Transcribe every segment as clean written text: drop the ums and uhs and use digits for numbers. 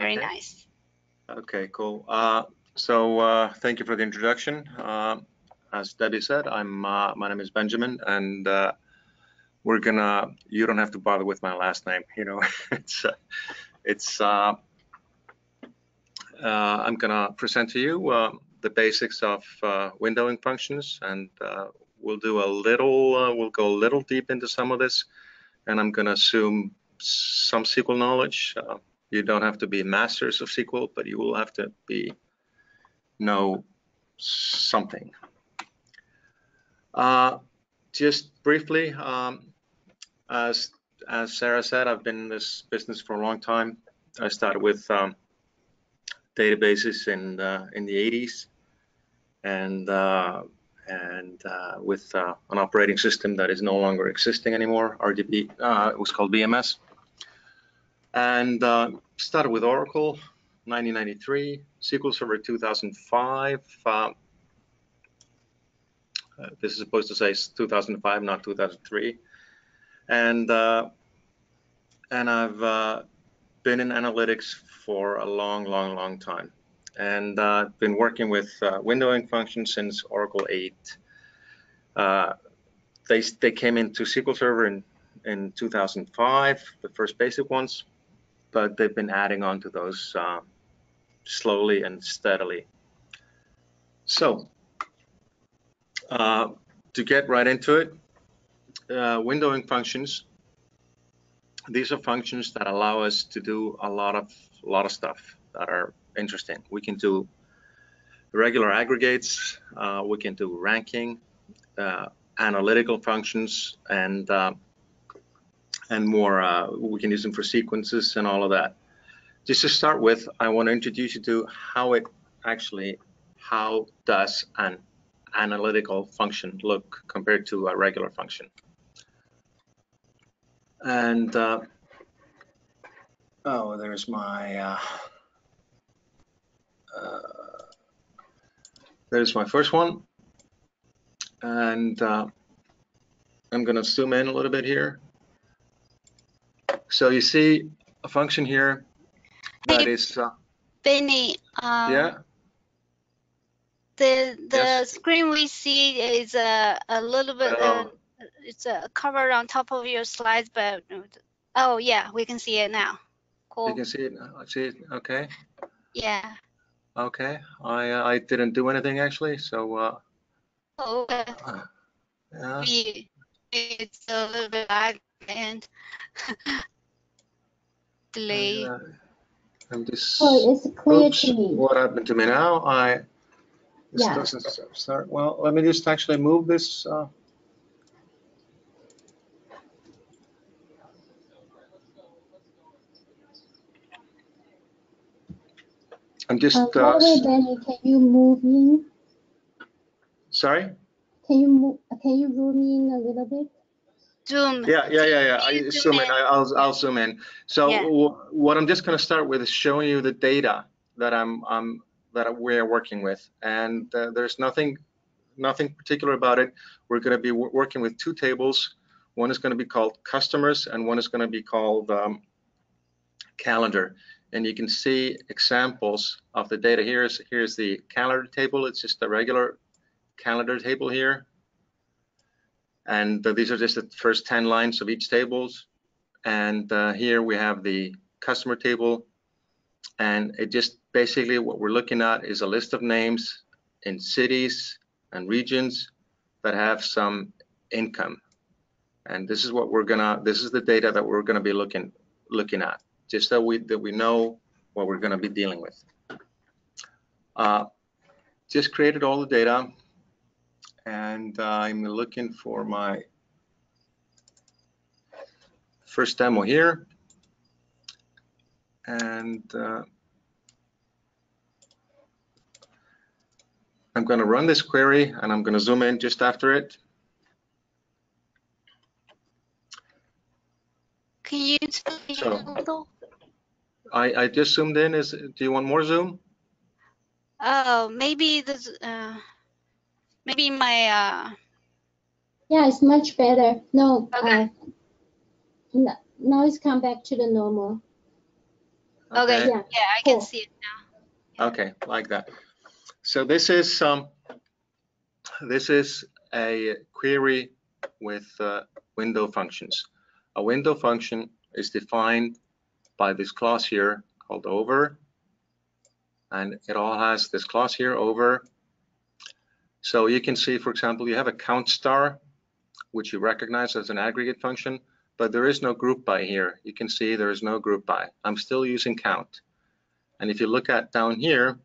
Very nice. Okay, cool. Thank you for the introduction. As Debbie said, my name is Benjamin, and you don't have to bother with my last name. You know, I'm gonna present to you the basics of windowing functions, and we'll go a little deep into some of this, and I'm gonna assume some SQL knowledge. You don't have to be masters of SQL, but you will have to know something. Just briefly, as Sarah said, I've been in this business for a long time. I started with databases in the 80s, and with an operating system that is no longer existing anymore, RDB. It was called VMS, and started with Oracle, 1993, SQL Server 2005. This is supposed to say 2005, not 2003, and I've been in analytics for a long time, and I've been working with windowing functions since Oracle 8. They came into SQL Server in 2005, the first basic ones, but they've been adding on to those slowly and steadily. So to get right into it, windowing functions. These are functions that allow us to do a lot of stuff that are interesting. We can do regular aggregates, we can do ranking, analytical functions, and more. We can use them for sequences and all of that. Just to start with, I want to introduce you to how does an analytical function look compared to a regular function. And oh, there's my first one, and I'm going to zoom in a little bit here. So you see a function here that is Benny. Yeah. The Yes. screen we see is a little bit. It's a cover on top of your slides, but oh yeah, we can see it now. Cool. You can see it. I see it. Okay. Yeah. Okay. I didn't do anything actually, so. Oh, okay. Yeah. It's a little bit lag and delay. I'm just. Oh, it's clear Oops, to me. what happened to me now? This doesn't start. Well, let me just actually move this. I'm just. By the way, Benny, can you move in? Sorry. Can you zoom in a little bit? Zoom. Yeah. I zoom in. I'll zoom in. So yeah. What I'm just going to start with is showing you the data that we're working with, and there's nothing particular about it. We're going to be working with two tables. One is going to be called customers, and one is going to be called calendar. And you can see examples of the data. Here's the calendar table. It's just a regular calendar table here. And these are just the first 10 lines of each tables. And here we have the customer table. And it just basically what we're looking at is a list of names in cities and regions that have some income. And this is what this is the data that we're gonna be looking at, just that we know what we're gonna be dealing with. Just created all the data, and I'm looking for my first demo here. And I'm going to run this query, and I'm going to zoom in just after it. Can you zoom in a little? I just zoomed in. Do you want more zoom? Oh, maybe this. Maybe my. Yeah, it's much better. No. Okay. Now it's come back to the normal. Okay. Yeah. Yeah, I can see it now. Okay, like that. So this is a query with window functions. A window function is defined by this class here called over, and it all has this class here over. So you can see, for example, you have a count star, which you recognize as an aggregate function, but there is no group by here. You can see there is no group by. I'm still using count. And if you look at down here,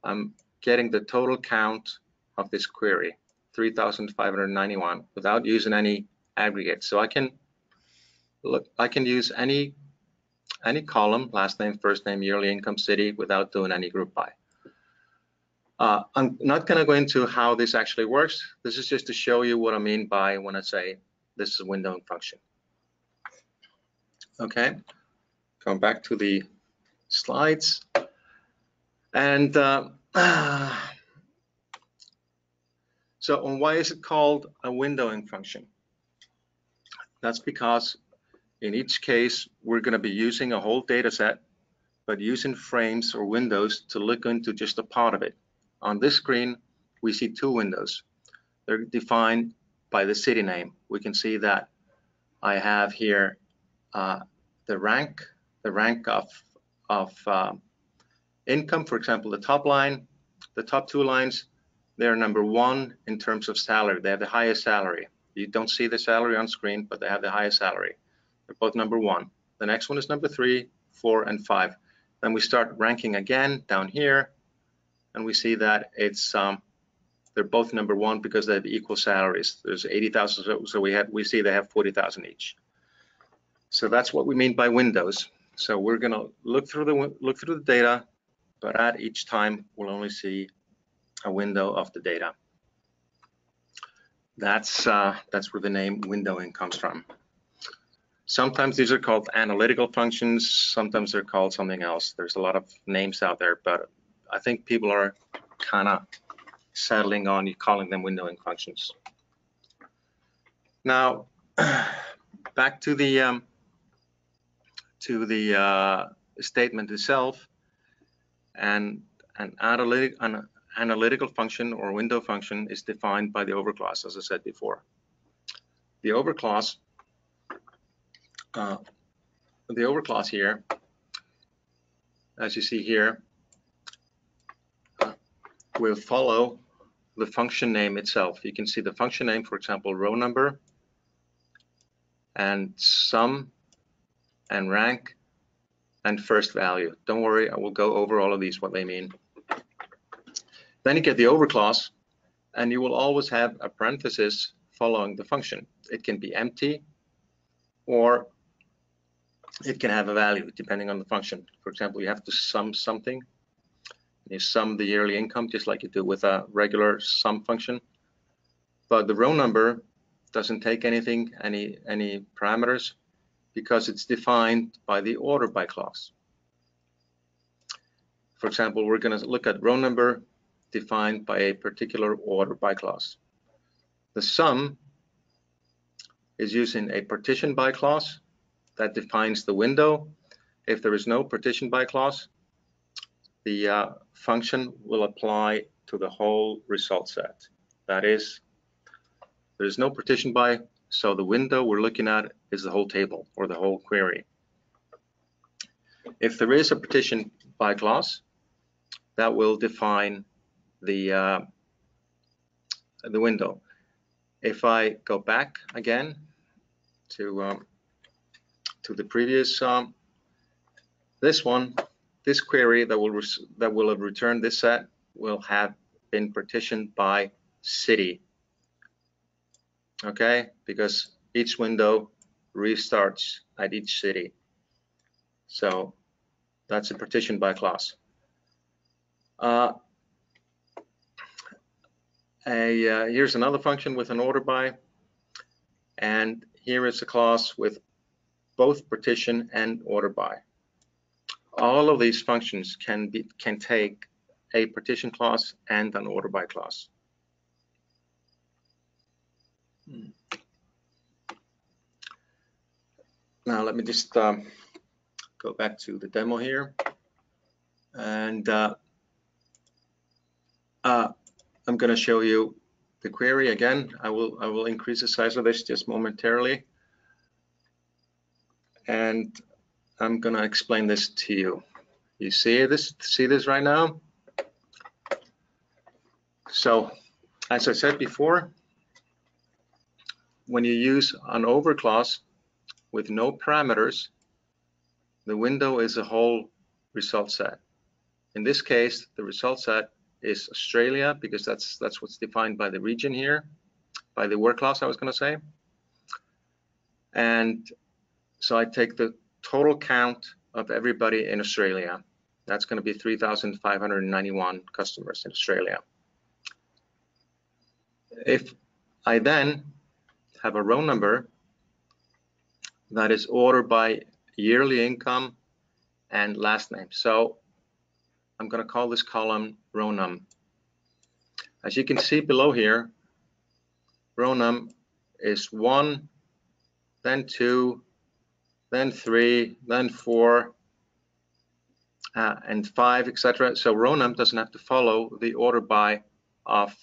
I'm getting the total count of this query, 3,591, without using any aggregate. So I can use any column, last name, first name, yearly income, city, without doing any group by. I'm not going to go into how this actually works. This is just to show you what I mean by when I say this is a windowing function. Okay, going back to the slides. And so why is it called a windowing function? That's because in each case, we're going to be using a whole data set, but using frames or windows to look into just a part of it. On this screen, we see two windows. They're defined by the city name. We can see that I have here the rank of income. For example, the top line, the top two lines, they're number one in terms of salary. They have the highest salary. You don't see the salary on screen, but they have the highest salary. They're both number one. The next one is number 3, 4, and 5. Then we start ranking again down here, and we see that it's they're both number one because they have equal salaries. There's 80,000, so we see they have 40,000 each. So that's what we mean by windows. So we're going to look through the data, but at each time we'll only see a window of the data. That's where the name windowing comes from. Sometimes these are called analytical functions. Sometimes they're called something else. There's a lot of names out there, but I think people are kind of settling on you calling them windowing functions. Now, back to the statement itself. And an analytical function or window function is defined by the over class, as I said before. The over class here, as you see here, will follow the function name itself. You can see the function name, for example, row number, and sum, and rank, and first value. Don't worry, I will go over all of these, what they mean. Then you get the over class, and you will always have a parenthesis following the function. It can be empty, or it can have a value depending on the function. For example, you have to sum something. You sum the yearly income just like you do with a regular sum function. But the row number doesn't take anything, any parameters, because it's defined by the OrderBy clause. For example, we're going to look at row number defined by a particular OrderBy clause. The sum is using a partition by clause that defines the window. If there is no partition by clause, the function will apply to the whole result set. That is, there is no partition by, so the window we're looking at is the whole table or the whole query. If there is a partition by clause, that will define the window. If I go back again to the previous this query that will have returned this set will have been partitioned by city. Okay, because each window restarts at each city. So that's a partition by class. Here's another function with an order by, and here is a class with both partition and order by. All of these functions can take a partition class and an order by class. Now let me just go back to the demo here, and I'm going to show you the query again. I will increase the size of this just momentarily, and I'm going to explain this to you. You see this right now? So, as I said before, when you use an over clause with no parameters, the window is a whole result set. In this case, the result set is Australia, because that's what's defined by the region here, by the word clause I was going to say. And so I take the total count of everybody in Australia. That's going to be 3,591 customers in Australia. If I then have a row number that is ordered by yearly income and last name. So I'm going to call this column row num. As you can see below here, row num is 1, then 2, then 3, then 4, and 5, etc. So row num doesn't have to follow the order by of,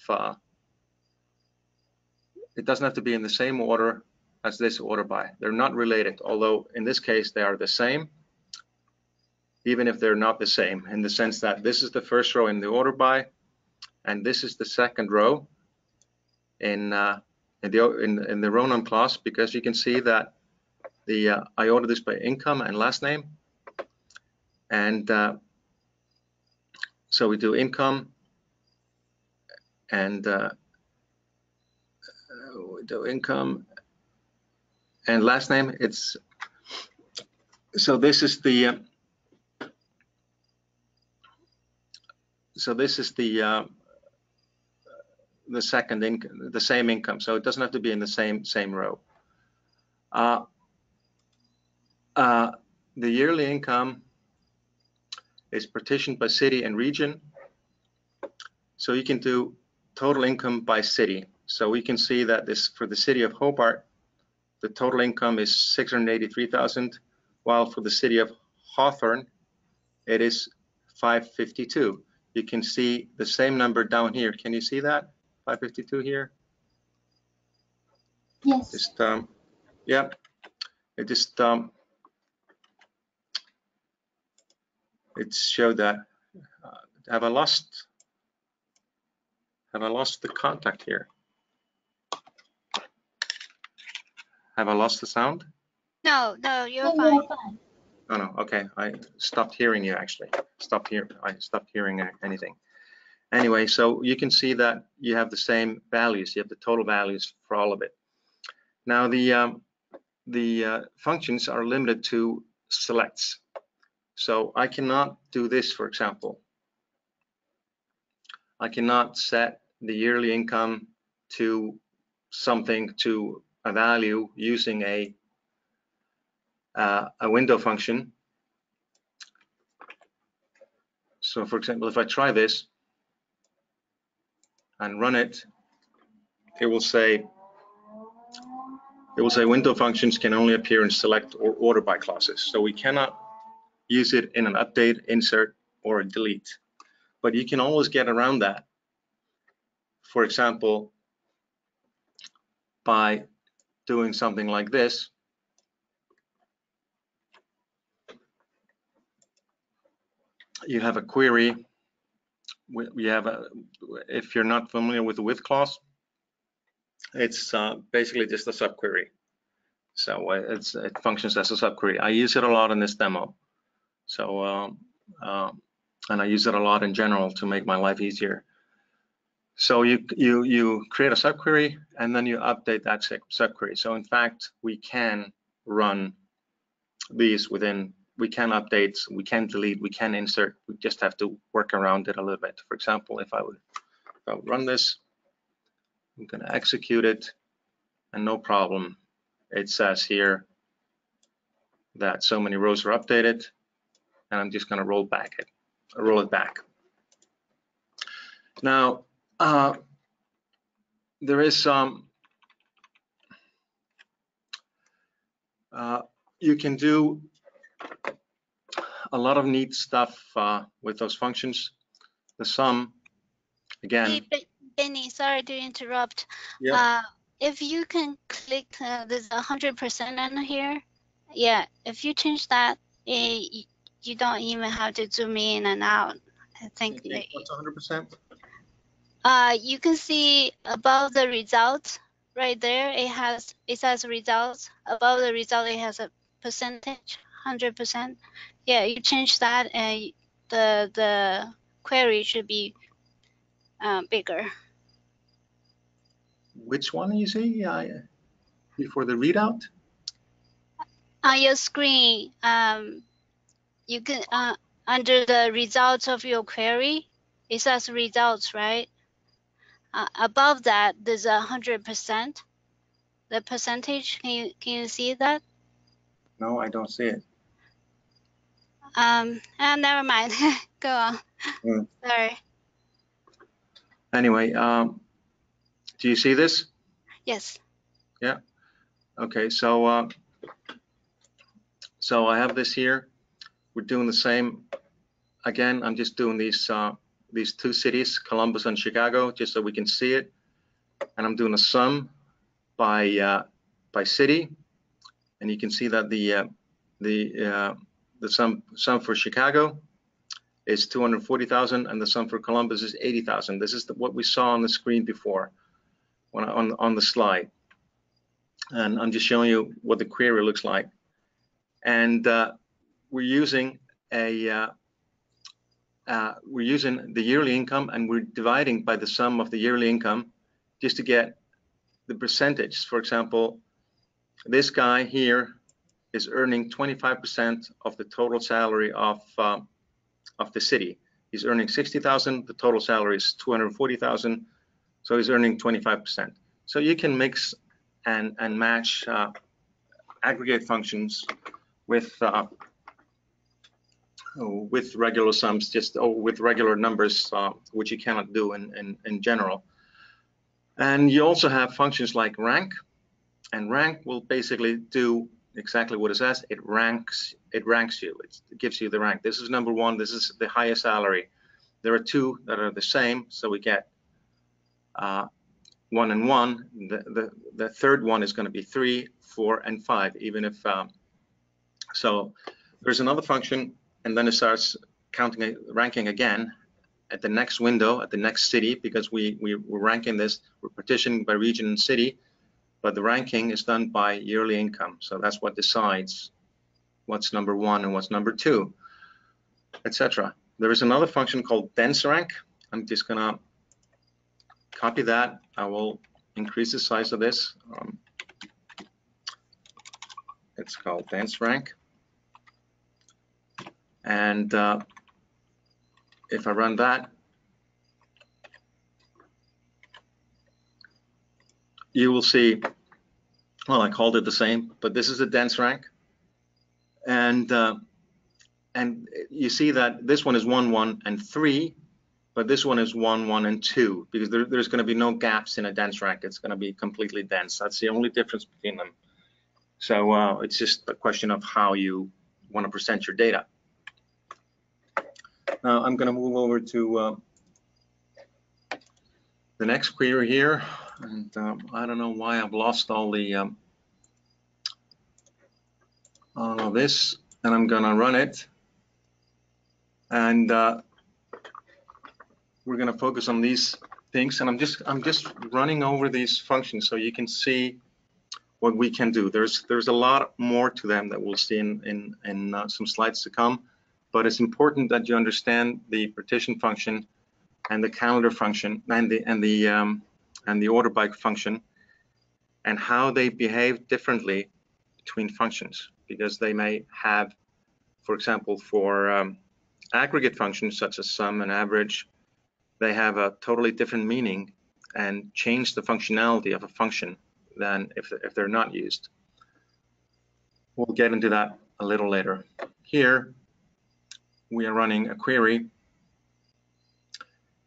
it doesn't have to be in the same order as this order by. They're not related, although in this case they are the same, even if they're not the same, in the sense that this is the first row in the order by, and this is the second row in the row num clause, because you can see that the I order this by income and last name, and so we do income, and we do income and last name. It's so this is the the second income, the same income, so it doesn't have to be in the same row. The yearly income is partitioned by city and region, so you can do total income by city. So we can see that this, for the city of Hobart, the total income is 683,000, while for the city of Hawthorne, it is 552. You can see the same number down here. Can you see that? 552 here? Yes. Just, yeah, it just, it showed that. Have I lost the contact here? Have I lost the sound? No, you're No, fine. you're fine. Oh no, okay. I stopped hearing you actually. I stopped hearing anything. Anyway, so you can see that you have the same values. You have the total values for all of it. Now the functions are limited to selects. So I cannot do this, for example. I cannot set the yearly income to something, to a value, using a window function. So for example, if I try this and run it, it will say window functions can only appear in select or order by clauses. So we cannot use it in an update, insert, or a delete. But you can always get around that. For example, by doing something like this. You have a query. We have if you're not familiar with the with clause, it's basically just a subquery. So it functions as a subquery. I use it a lot in this demo. So and I use it a lot in general to make my life easier. So you create a subquery and then you update that subquery. So in fact, we can run these within. We can update, we can delete, we can insert. We just have to work around it a little bit. For example, if I would run this, I'm going to execute it, and no problem. It says here that so many rows are updated, and I'm just going to roll it back. Now, there is some. You can do a lot of neat stuff with those functions. The sum, again. Hey, Benny, sorry to interrupt. Yeah. If you can click there's 100% on here. Yeah, if you change that, you don't even have to zoom in and out. I think What's 100%? you can see above the results right there. It says results. Above the result, it has a percentage, 100%. Yeah, you change that, and the query should be bigger. Which one you see before the readout? On your screen, you can under the results of your query, it says results, right? Above that, there's 100%. The percentage, can you see that? No, I don't see it. Never mind. Go on. Sorry. Anyway, do you see this? Yes. Yeah. Okay. So I have this here. We're doing the same. Again, I'm just doing these two cities, Columbus and Chicago, just so we can see it. And I'm doing a sum by city, and you can see that the sum for Chicago is 240,000, and the sum for Columbus is 80,000. This is what we saw on the screen before, on the slide. And I'm just showing you what the query looks like. And we're using the yearly income, and we're dividing by the sum of the yearly income just to get the percentage. For example, this guy here is earning 25% of the total salary of the city. He's earning 60,000. The total salary is 240,000. So he's earning 25%. So you can mix and match aggregate functions with regular sums, with regular numbers, which you cannot do in general. And you also have functions like rank, and rank will basically do exactly what it says. It ranks you. It gives you the rank. This is number one. This is the highest salary. There are two that are the same, so we get 1 and 1. The third one is going to be 3, 4, and 5. Even if so, there's another function, and then it starts counting ranking again at the next window, at the next city, because we're ranking this. We're partitioning by region and city. But the ranking is done by yearly income. So that's what decides what's number 1 and what's number 2, etc. There is another function called dense rank. I'm just gonna copy that. I will increase the size of this. It's called dense rank. And if I run that, you will see, well, I called it the same, but this is a dense rank. And you see that this one is 1, 1, and 3, but this one is 1, 1, and 2, because there's going to be no gaps in a dense rank. It's going to be completely dense. That's the only difference between them. So it's just a question of how you want to present your data. Now I'm going to move over to the next query here. And I don't know why I've lost all of this, and I'm gonna run it, and we're gonna focus on these things. And I'm just running over these functions so you can see what we can do. There's a lot more to them that we'll see in some slides to come, but it's important that you understand the partition function and the calendar function and the OrderBy function, and how they behave differently between functions, because they may have, for example, for aggregate functions such as sum and average, they have a totally different meaning and change the functionality of a function than if they're not used. We'll get into that a little later. Here we are running a query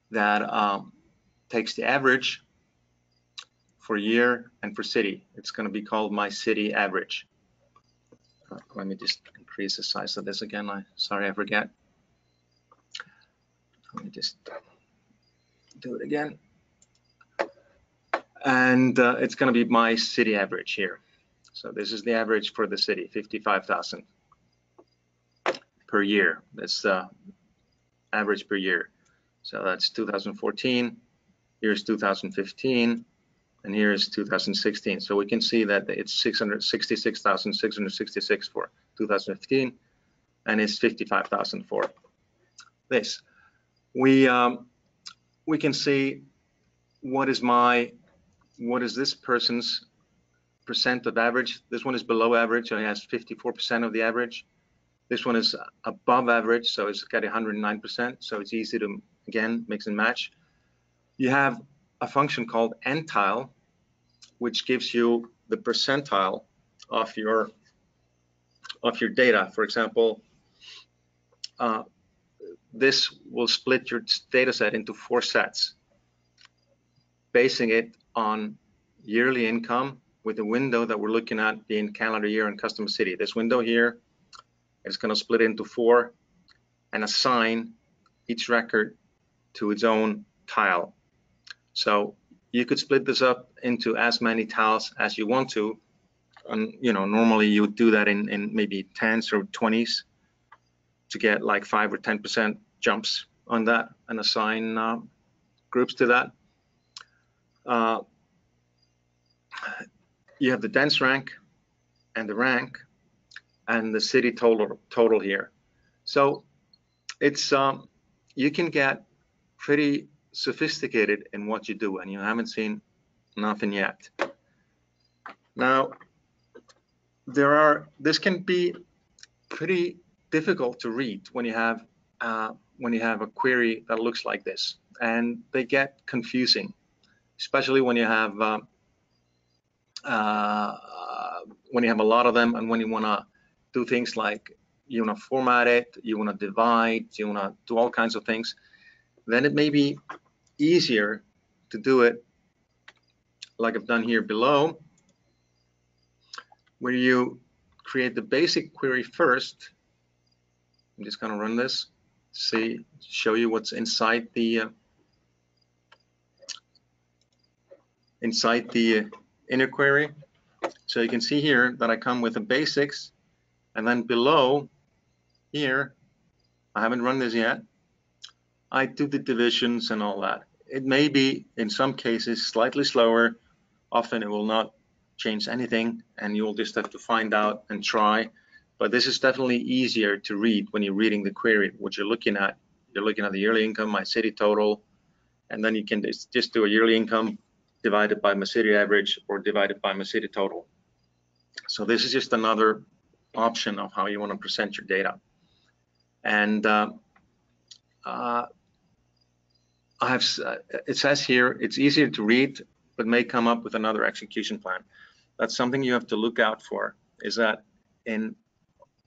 that takes the average for year and for city. It's going to be called my city average. Let me just increase the size of this again. Sorry, I forget. Let me just do it again. And it's going to be my city average here. So this is the average for the city, 55,000 per year. That's the average per year. So that's 2014. Here's 2015. And here's 2016. So we can see that it's 666,666 for 2015, and it's 55,000 for this. We can see what is this person's percent of average. This one is below average, so it has 54% of the average. This one is above average, so it's got 109%. So it's easy to, again, mix and match. You have a function called entile, which gives you the percentile of your data. For example, this will split your data set into 4 sets, basing it on yearly income with the window that we're looking at being calendar year and custom city. This window here is going to split into 4 and assign each record to its own tile. So you could split this up into as many tiles as you want to. And normally you would do that in maybe 10s or 20s to get like 5 or 10% jumps on that and assign groups to that. You have the dense rank and the rank and the city total here. So it's you can get pretty sophisticated in what you do, and you haven't seen nothing yet. Now, this can be pretty difficult to read when you have a query that looks like this, and they get confusing, especially when you have a lot of them, and when you want to do things like you want to format it, you want to divide, you want to do all kinds of things. Then it may be easier to do it like I've done here below, where you create the basic query first. I'm just going to run this, show you what's inside the inner query. So you can see here that I come with the basics, and then below here, I haven't run this yet, I do the divisions and all that. It may be, in some cases, slightly slower. Often it will not change anything, and you'll just have to find out and try. But this is definitely easier to read when you're reading the query. What you're looking at the yearly income, my city total, and then you can just do a yearly income divided by my city average or divided by my city total. So this is just another option of how you want to present your data. And it says here, it's easier to read, but may come up with another execution plan. That's something you have to look out for, is that in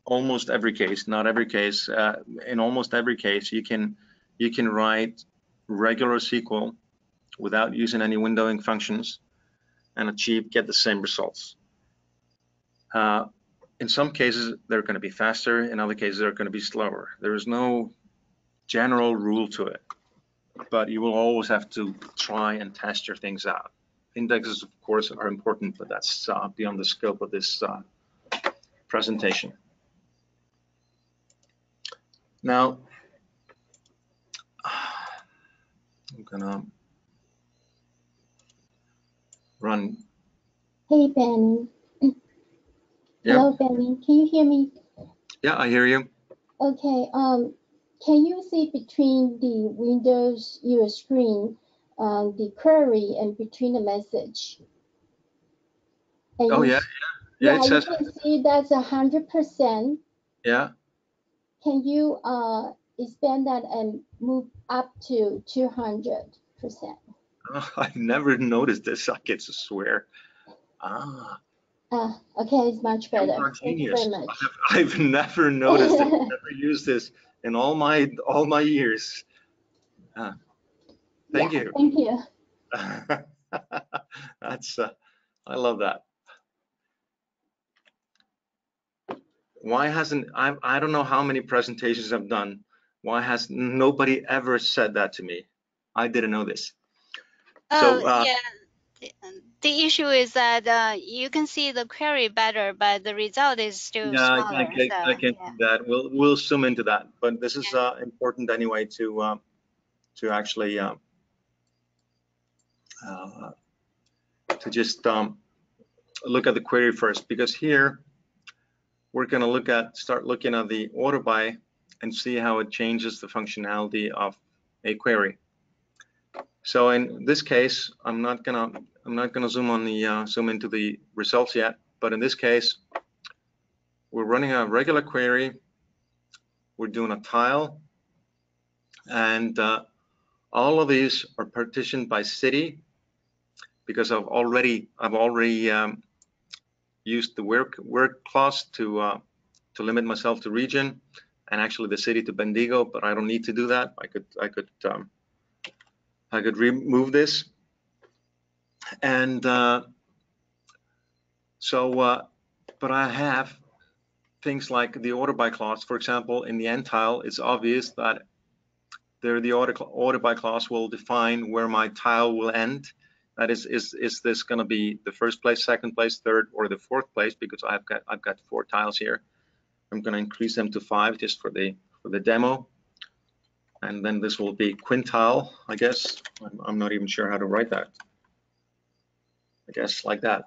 almost every case, not every case, in almost every case, you can write regular SQL without using any windowing functions and get the same results. In some cases, they're going to be faster. In other cases, they're going to be slower. There is no general rule to it, but you will always have to try and test your things out. Indexes, of course, are important, but that's beyond the scope of this presentation. Now, I'm gonna run. Hey, Benny. Yeah. Hello, Benny. Can you hear me? Yeah, I hear you. Okay. Can you see between the windows, your screen, the query, and between the message? And Oh, yeah. Yeah, it says. You can see that's 100%. Yeah. Can you expand that and move up to 200%? Oh, I never noticed this. I get to swear. Okay, it's much better. Thank you very much. I've never noticed it. Never used this in all my years. Thank you. Thank you. That's I love that. why hasn't, I don't know how many presentations I've done. Why has nobody ever said that to me? I didn't know this. Oh, So yeah. The issue is that you can see the query better, but the result is still yeah, smaller. So I can yeah. see that. We'll zoom into that. But this is important anyway to actually to just look at the query first, because here we're going to start looking at the order by and see how it changes the functionality of a query. So in this case, I'm not gonna zoom into the results yet, but in this case, we're running a regular query. We're doing a tile, and all of these are partitioned by city because I've already used the where clause to limit myself to region, and actually the city to Bendigo, but I don't need to do that. I could remove this, and but I have things like the order by clause. For example, in the end tile, it's obvious that the order by clause will define where my tile will end. That is this going to be the first place, second place, third, or the fourth place? Because I've got 4 tiles here. I'm going to increase them to 5 just for the demo. And then this will be quintile, I guess. I'm not even sure how to write that. I guess like that.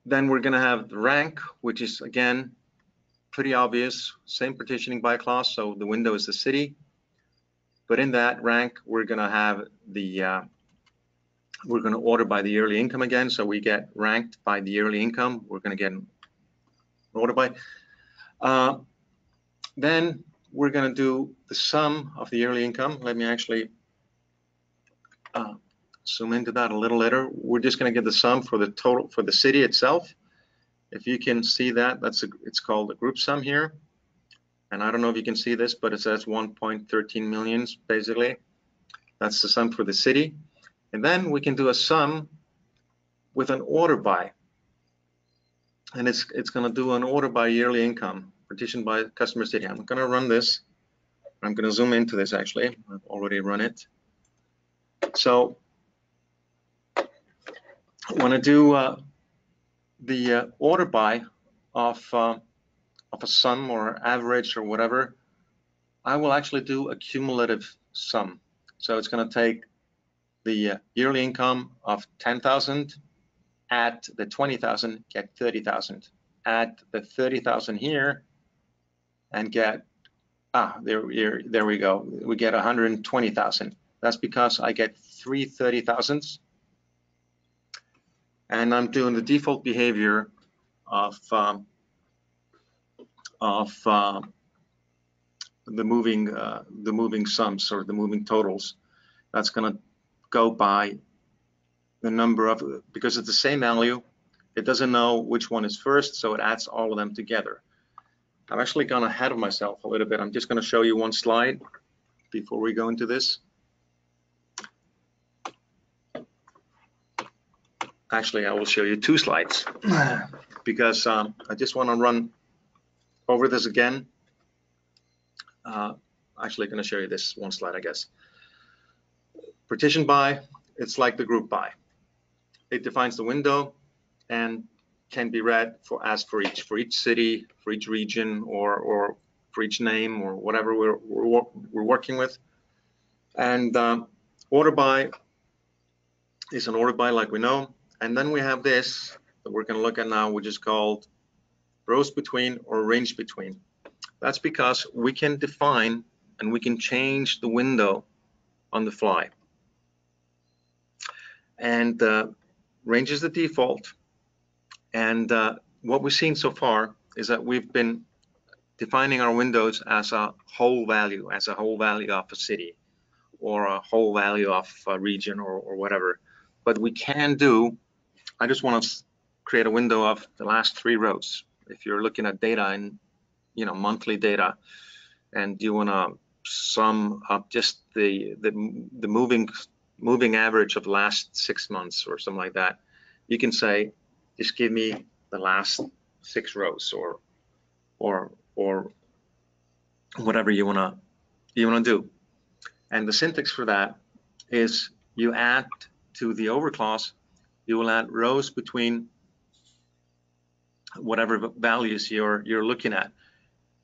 Then we're going to have the rank, which is again pretty obvious. Same partitioning by class, so the window is the city. But in that rank, we're going to have we're going to order by the yearly income again. So we get ranked by the yearly income. We're going to get an order by. Then we're going to do the sum of the yearly income. Let me actually zoom into that a little later. We're just going to get the sum for the total for the city itself. If you can see that, it's called a group sum here. And I don't know if you can see this, but it says 1.13 millions basically. That's the sum for the city. And then we can do a sum with an order by. And it's going to do an order by yearly income partitioned by customer city. I'm going to run this. I'm going to zoom into this actually. I've already run it. So when I do the order by of a sum or average or whatever, I will actually do a cumulative sum. So it's going to take the yearly income of 10,000, add the 20,000, get 30,000, add the 30,000 here, and get there we go. We get 120,000. That's because I get 3 30,000s, and I'm doing the default behavior of the moving sums or the moving totals. That's going to go by the number of, because it's the same value, it doesn't know which one is first, so it adds all of them together. I've actually gone ahead of myself a little bit. I'm just going to show you one slide before we go into this. Actually, I will show you 2 slides because I just want to run over this again. Actually, going to show you this one slide, I guess. Partition by, it's like the group by. It defines the window and can be read for each city, for each region, or for each name or whatever we're working with. And order by is an order by, like we know. And then we have this that we're going to look at now, which is called rows between or range between. That's because we can define and we can change the window on the fly. And range is the default. And what we've seen so far is that we've been defining our windows as a whole value of a city or a whole value of a region or whatever. But we can do, I just want to create a window of the last 3 rows. If you're looking at data and monthly data, and you want to sum up just the moving average of the last 6 months or something like that, you can say, just give me the last 6 rows, or whatever you wanna do. And the syntax for that is you add to the over clause, you will add rows between whatever values you're looking at.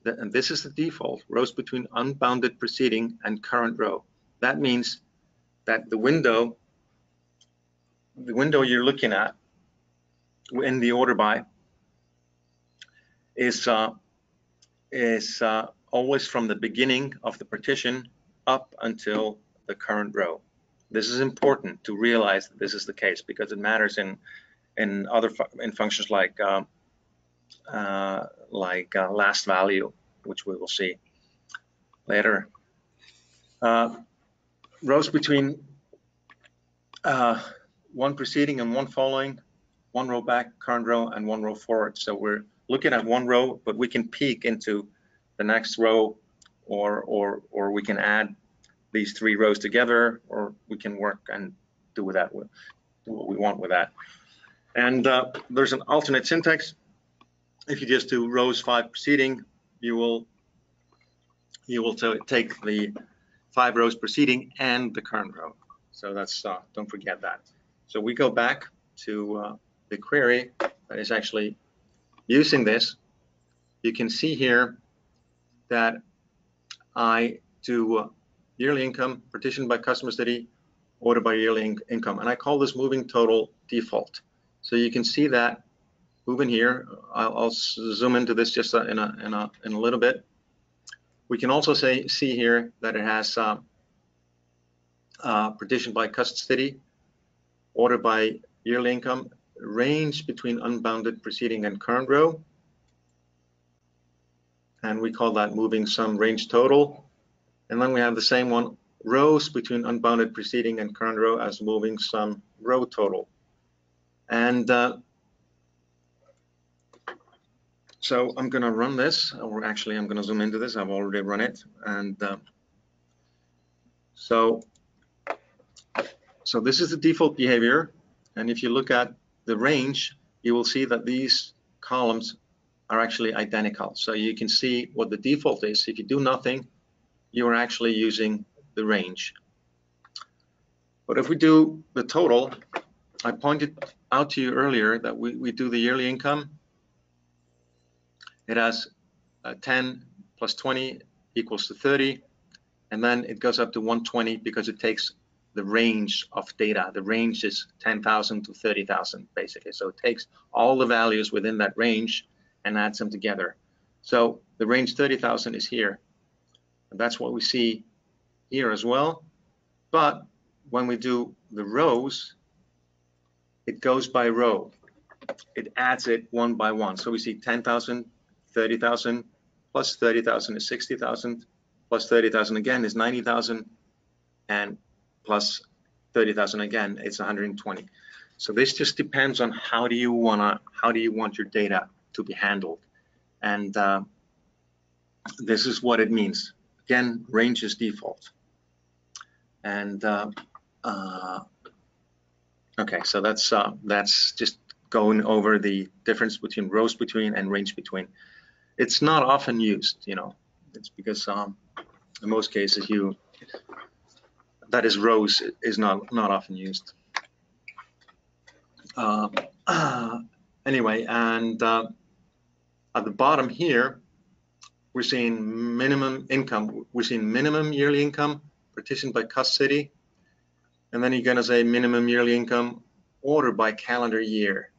And this is the default, rows between unbounded preceding and current row. That means that the window you're looking at in the order by is always from the beginning of the partition up until the current row. This is important to realize that this is the case, because it matters in functions like last value, which we will see later. Rows between one preceding and one following, one row back, current row, and one row forward. So we're looking at one row, but we can peek into the next row, or we can add these 3 rows together, or we can work and do what we want with that. And there's an alternate syntax. If you just do rows 5 preceding, you will take the 5 rows preceding and the current row. So that's don't forget that. So we go back to the query that is actually using this. You can see here that I do yearly income, partitioned by customer city, order by yearly income, and I call this moving total default. So you can see that moving here. I'll zoom into this just in a little bit. We can also see here that it has partitioned by customer city, order by yearly income, range between unbounded preceding and current row, and we call that moving sum range total. And then we have the same one, rows between unbounded preceding and current row, as moving sum row total. And so I'm going to run this, or actually I'm going to zoom into this. I've already run it. And so this is the default behavior. And if you look at the range, you will see that these columns are actually identical. So you can see what the default is. If you do nothing, you are actually using the range. But if we do the total, I pointed out to you earlier that we do the yearly income. It has 10 plus 20 equals to 30, and then it goes up to 120 because it takes the range of data. The range is 10,000 to 30,000 basically. So it takes all the values within that range and adds them together. So the range 30,000 is here. And that's what we see here as well. But when we do the rows, it goes by row. It adds it one by one. So we see 10,000, 30,000, plus 30,000 is 60,000, plus 30,000 again is 90,000, and plus 30,000 again, it's 120. So this just depends on how do you want your data to be handled. And this is what it means. Again, range is default. And okay, so that's just going over the difference between rows between and range between. It's not often used, you know. It's because in most cases that is rows is not often used. Anyway, and at the bottom here, we're seeing minimum income. We're seeing minimum yearly income partitioned by cost city, and then you're going to say minimum yearly income order by calendar year,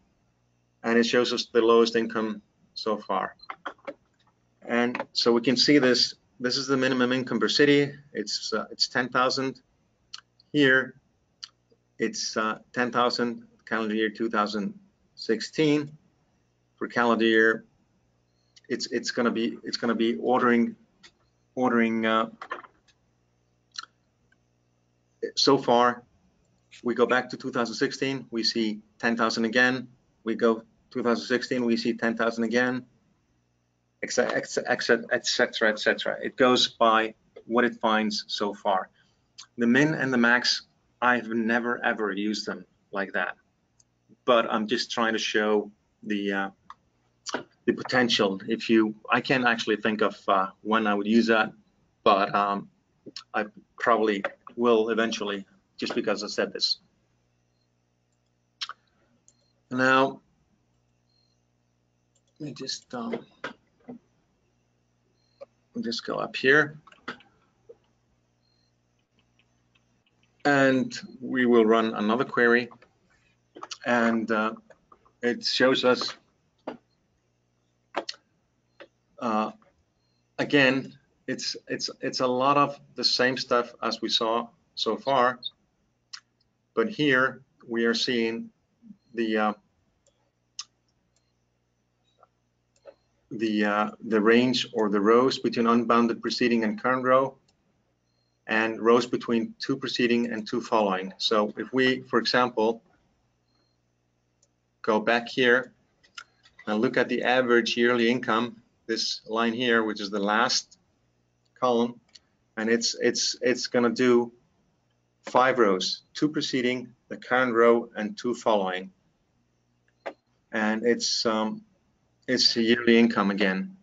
and it shows us the lowest income so far. And so we can see this. This is the minimum income per city. It's 10,000. Here, it's 10,000 calendar year 2016. For calendar year, it's going to be ordering. So far, we go back to 2016. We see 10,000 again. We go 2016. We see 10,000 again. Etc. Etc. It goes by what it finds so far. The min and the max, I've never ever used them like that, but I'm just trying to show the potential. I can't actually think of when I would use that, but I probably will eventually, just because I said this. Now, let me just go up here, and we will run another query, and it shows us again, it's a lot of the same stuff as we saw so far, but here we are seeing the range or the rows between unbounded preceding and current row, and rows between 2 preceding and 2 following. So if we, for example, go back here and look at the average yearly income, this line here, which is the last column, and it's going to do 5 rows, 2 preceding, the current row, and 2 following, and it's the yearly income again.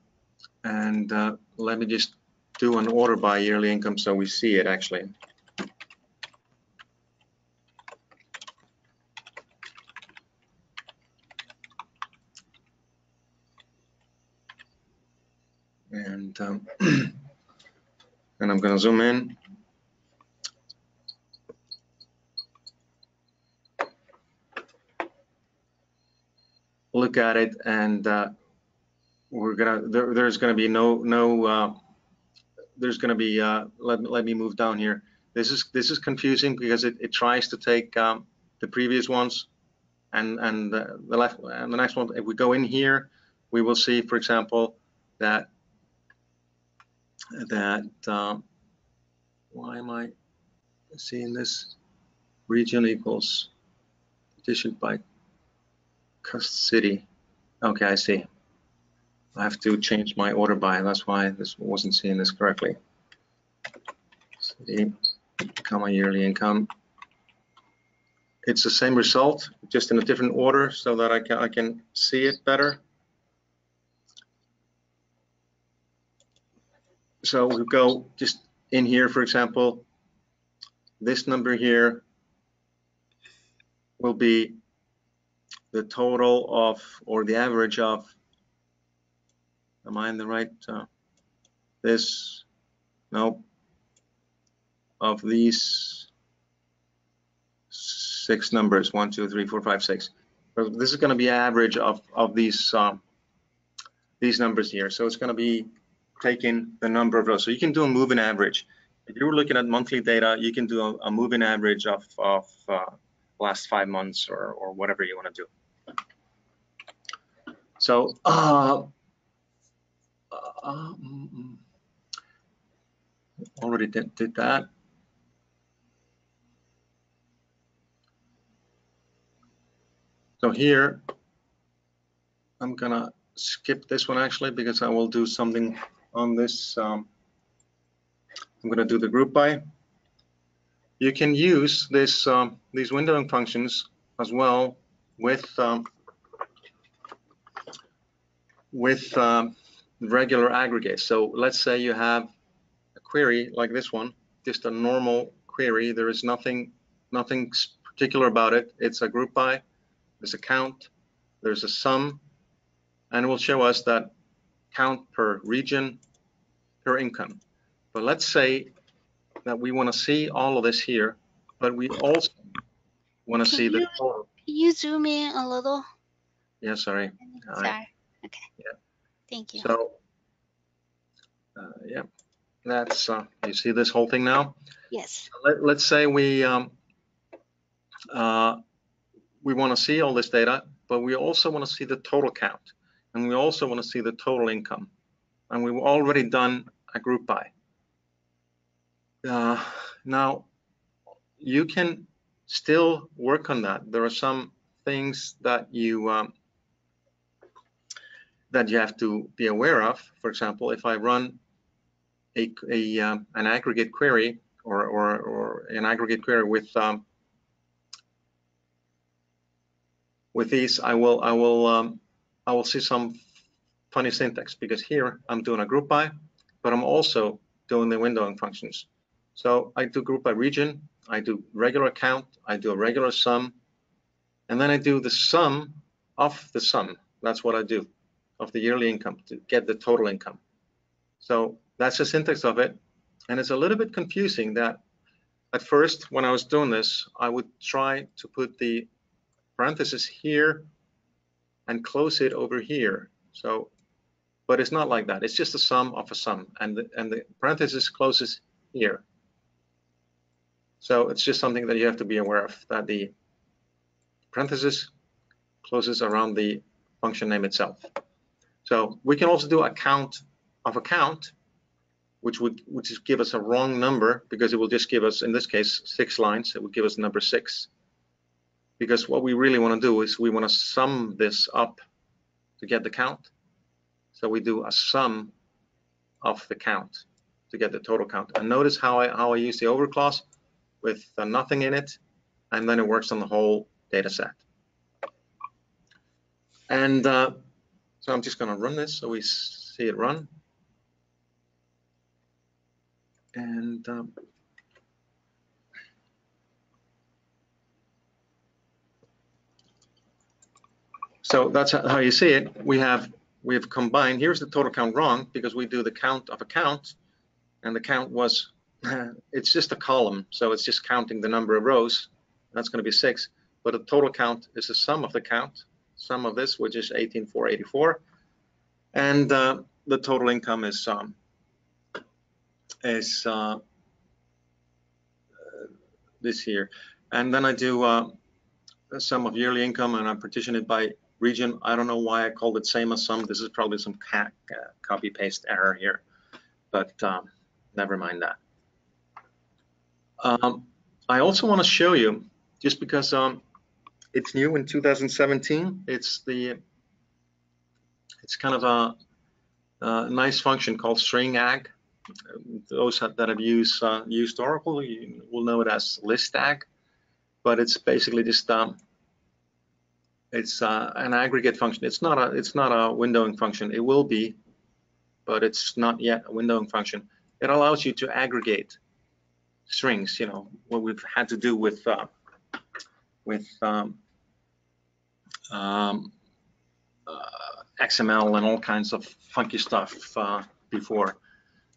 And let me just do an order by yearly income so we see it actually. And and I'm going to zoom in. Look at it, and we're gonna there's going to be there's going to be let me move down here. This is confusing because it tries to take the previous ones and the left and the next one. If we go in here, we will see, for example, that why am I seeing this? Region equals addition by cost city. Okay, I see. I have to change my order by. That's why this wasn't seeing this correctly. City, comma, yearly income. It's the same result, just in a different order, so that I can see it better. So we go just in here, for example, this number here will be the total of, or the average of, am I in the right, this, no, of these 6 numbers, 1, 2, 3, 4, 5, 6. So this is going to be average of these numbers here. So it's going to be taking the number of rows. So you can do a moving average. If you're looking at monthly data, you can do a moving average of last 5 months or whatever you want to do. So already did that. So here, I'm gonna skip this one actually because I will do something on this. I'm gonna do the group by. You can use this these windowing functions as well with regular aggregates. So let's say you have a query like this one, just a normal query. There is nothing particular about it. It's a group by. There's a count. There's a sum, and it will show us that count per region, per income. But let's say that we want to see all of this here, but we also want to see the total. Can you zoom in a little? Yeah, sorry. Sorry. Okay. Yeah. Thank you. So, yeah, that's you see this whole thing now. Yes. Let's say we want to see all this data, but we also want to see the total count, and we also want to see the total income, and we've already done a group by. Now, you can still work on that. There are some things that you have to be aware of. For example, if I run an aggregate query or an aggregate query with these, I will I will see some funny syntax, because here I'm doing a group by, but I'm also doing the windowing functions. So I do group by region, I do regular count, I do a regular sum, and then I do the sum of the sum. That's what I do, of the yearly income, to get the total income. So that's the syntax of it. And it's a little bit confusing that at first, when I was doing this, I would try to put the parenthesis here and close it over here. So, but it's not like that. It's just a sum of a sum, and the parenthesis closes here. So it's just something that you have to be aware of, that the parenthesis closes around the function name itself. So we can also do a count of a count, which would just give us a wrong number, because it will just give us, in this case, 6 lines. It would give us number 6. Because what we really want to do is we want to sum this up to get the count. So we do a sum of the count to get the total count. And notice how I use the over clause with nothing in it, and then it works on the whole data set. And so I'm just going to run this so we see it run. And so that's how you see it. We have combined. Here's the total count wrong, because we do the count of a count, and the count was it's just a column, so it's just counting the number of rows. That's going to be 6, but the total count is the sum of the count, sum of this, which is 18,484, and the total income is this here. And then I do a sum of yearly income, and I partition it by region. I don't know why I called it same as sum. This is probably some copy paste error here, but never mind that. I also want to show you, just because it's new in 2017, it's kind of a nice function called string ag. Those that have used Oracle will know it as list ag, but it's basically just it's an aggregate function. It's not a windowing function. It will be, but it's not yet a windowing function. It allows you to aggregate strings. You know what we've had to do with XML and all kinds of funky stuff before.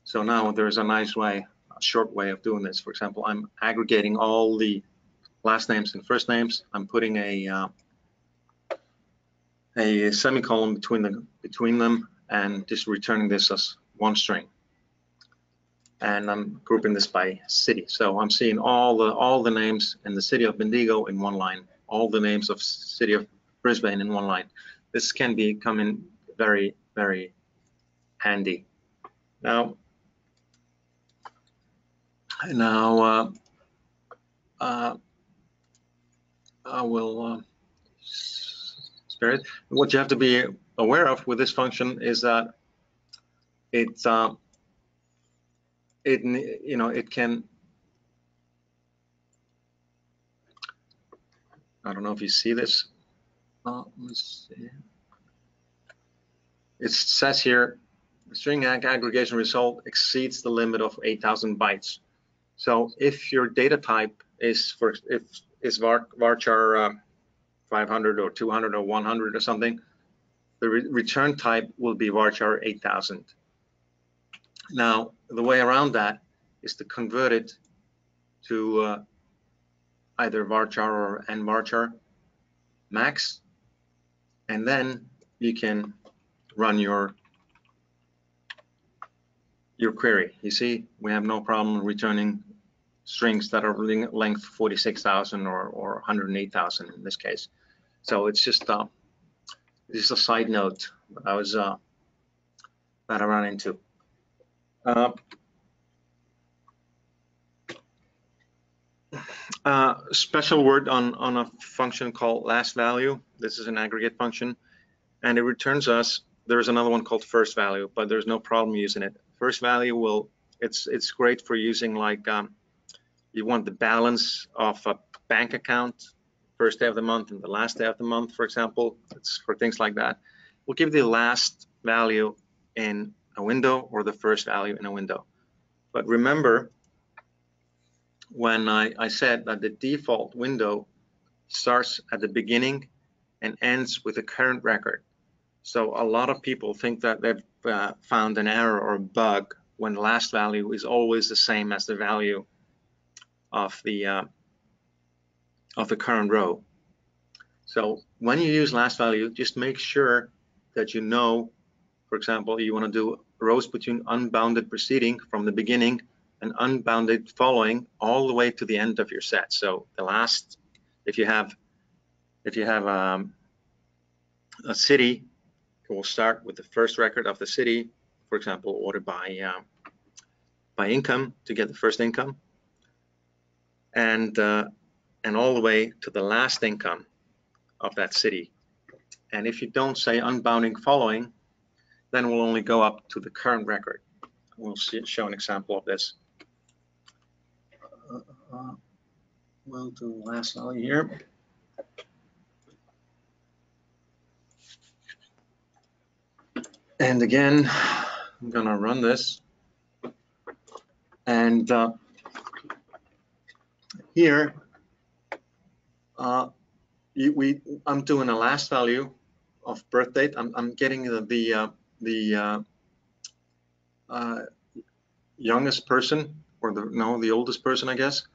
So now there's a nice way, a short way of doing this. For example, I'm aggregating all the last names and first names. I'm putting a semicolon between them and just returning this as one string. And I'm grouping this by city. So I'm seeing all the names in the city of Bendigo in one line, all the names of city of Brisbane in one line. This can come in very, very handy. Now I will spare it. What you have to be aware of with this function is that it can, I don't know if you see this. Let's see. It says here, the string aggregation result exceeds the limit of 8,000 bytes. So if your data type is varchar 500 or 200 or 100 or something, the return type will be varchar 8000. Now, the way around that is to convert it to either varchar or nvarchar max, and then you can run your query. You see, we have no problem returning strings that are length 46,000 or 108,000 in this case. So it's just this is a side note that I ran into. Special word on a function called last value. This is an aggregate function, and it returns us. There's another one called first value, but there's no problem using it. First value it's great for using, like you want the balance of a bank account, first day of the month and the last day of the month, for example. It's for things like that. will give the last value in a window or the first value in a window. But remember, when I said that the default window starts at the beginning and ends with the current record. So a lot of people think that they've found an error or a bug when the last value is always the same as the value of the current row. So when you use last value, just make sure that you know, for example, you want to do rows between unbounded preceding from the beginning and unbounded following all the way to the end of your set. So the last, if you have a city, it will start with the first record of the city, for example, order by income to get the first income, and all the way to the last income of that city. And if you don't say unbounding following, then we'll only go up to the current record. We'll show an example of this. We'll do last value here. And again, I'm gonna run this. And here, I'm doing a last value of birth date. I'm getting the youngest person, or the oldest person, I guess.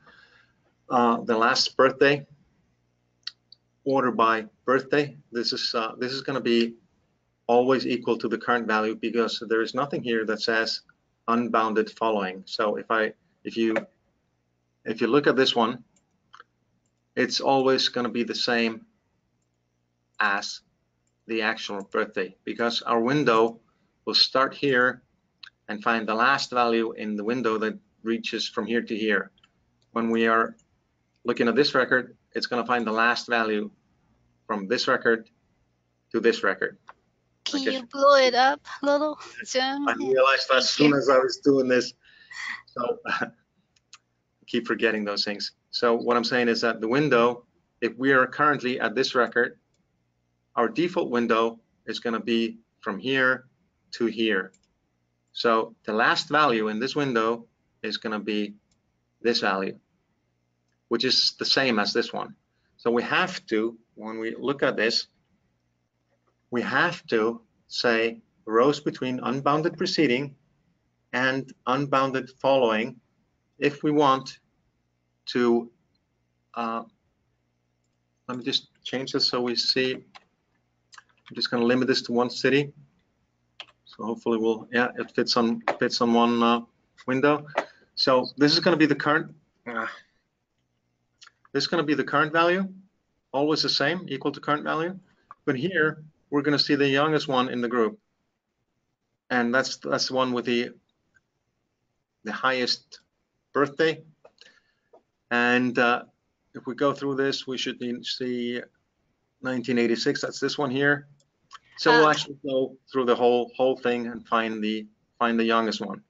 The last birthday, order by birthday. This is going to be always equal to the current value because there is nothing here that says unbounded following. So if you look at this one, it's always going to be the same as the actual birthday because our window will start here and find the last value in the window that reaches from here to here. When we are looking at this record, it's going to find the last value from this record to this record. Can you blow it up a little? I realized as soon as I was doing this, so keep forgetting those things. So what I'm saying is that the window, if we are currently at this record, our default window is going to be from here to here. So the last value in this window is going to be this value, which is the same as this one. So we have to, when we look at this, we have to say rows between unbounded preceding and unbounded following if we want to, let me just change this so we see. I'm just going to limit this to one city. So hopefully it fits on one window. So this is going to be the current. This is going to be the current value, always the same, equal to current value. But here we're going to see the youngest one in the group, and that's the one with the highest birthday. And if we go through this, we should see 1986. That's this one here. So we'll actually go through the whole thing and find the youngest one.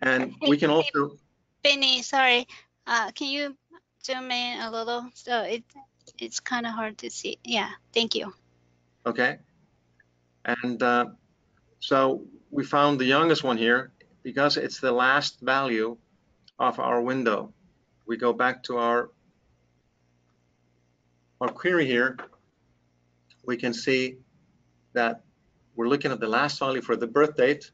And we can also. Benny, sorry, can you zoom in a little? So it's kind of hard to see. Yeah, thank you. Okay. And so we found the youngest one here because it's the last value of our window. We go back to our query here. We can see that we're looking at the last value for the birth date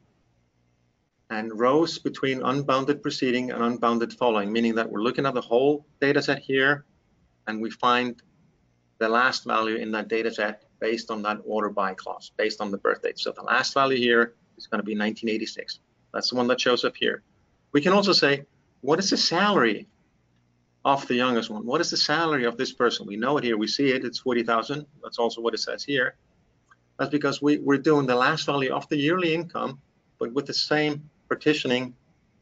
and rows between unbounded preceding and unbounded following, meaning that we're looking at the whole data set here and we find the last value in that data set based on that order by clause, based on the birth date. So the last value here is going to be 1986. That's the one that shows up here. We can also say, what is the salary of the youngest one? What is the salary of this person? We know it here, we see it, it's 40,000. That's also what it says here. That's because we're doing the last value of the yearly income, but with the same partitioning,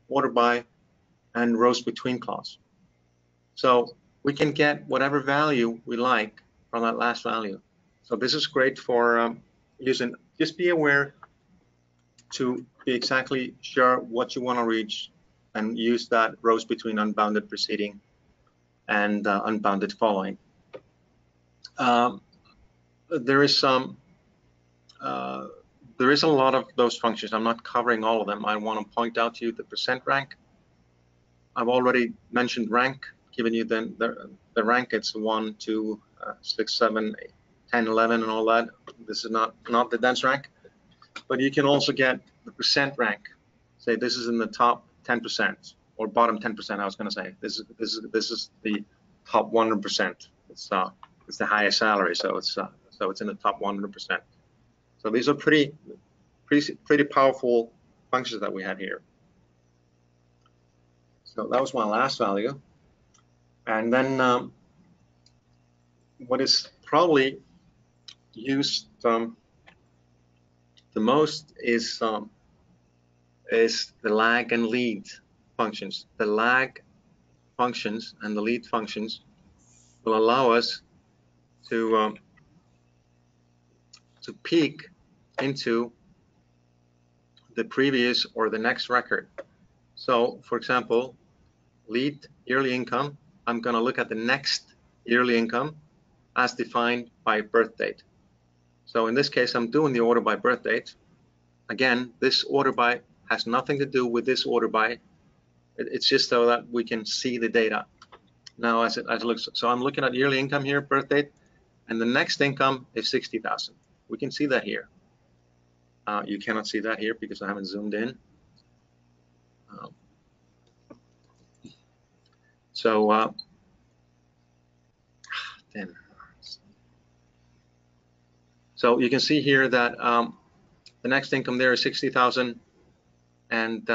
order by, and rows between clause. So we can get whatever value we like from that last value. So this is great for using. Just be aware to be exactly sure what you want to reach and use that rows between unbounded preceding and unbounded following. There is some there is a lot of those functions. I'm not covering all of them. I want to point out to you the percent rank. I've already mentioned rank, given you the rank. It's 1, 2, 6, 7, 8, 10, 11, and all that. This is not the dense rank, but you can also get the percent rank. Say this is in the top 10% or bottom 10%. I was going to say this is the top 100%. It's the highest salary, so it's in the top 100%. So these are pretty powerful functions that we have here. So that was my last value. And then what is probably used the most is the lag and lead functions. The lag functions and the lead functions will allow us to peek into the previous or the next record. So, for example, lead yearly income, I'm going to look at the next yearly income as defined by birth date. So in this case, I'm doing the order by birth date. Again, this order by has nothing to do with this order by. It's just so that we can see the data. Now, as it looks, so I'm looking at yearly income here, birth date, and the next income is 60,000. We can see that here. You cannot see that here because I haven't zoomed in. Damn. So you can see here that the next income there is 60,000, and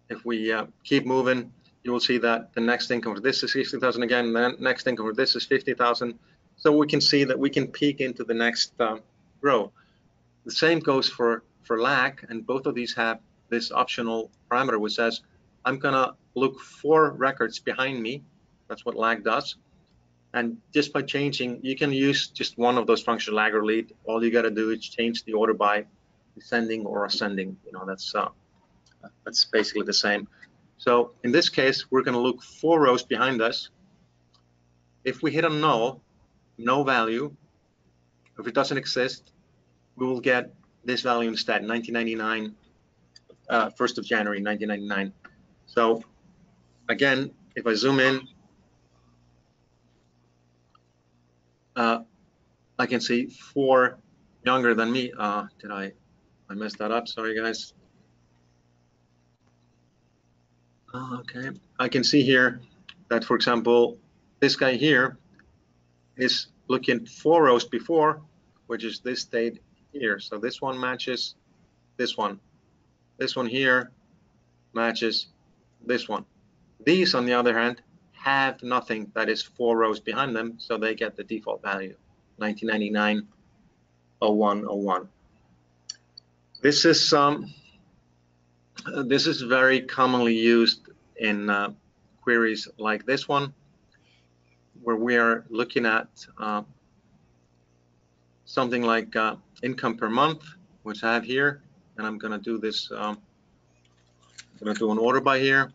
if we keep moving, you will see that the next income for this is 60,000 again, and the next income for this is 50,000. So we can see that we can peek into the next row. The same goes for lag, and both of these have this optional parameter which says I'm gonna look 4 records behind me. That's what lag does. And just by changing, you can use just one of those functions, lag or lead. All you got to do is change the order by descending or ascending. You know, that's basically the same. So in this case, we're going to look 4 rows behind us. If we hit a null, no value, if it doesn't exist, we will get this value instead, 1999, 1st of January, 1999. So again, if I zoom in, I can see 4 younger than me. Did I messed that up? Sorry, guys. Okay, I can see here that, for example, this guy here is looking 4 rows before, which is this date here. So this one matches this one. This one here matches this one. These, on the other hand, have nothing that is 4 rows behind them, so they get the default value, 1999, 01, 01. This is very commonly used in queries like this one, where we are looking at something like income per month, which I have here, and I'm going to do this. I'm going to do an order by here.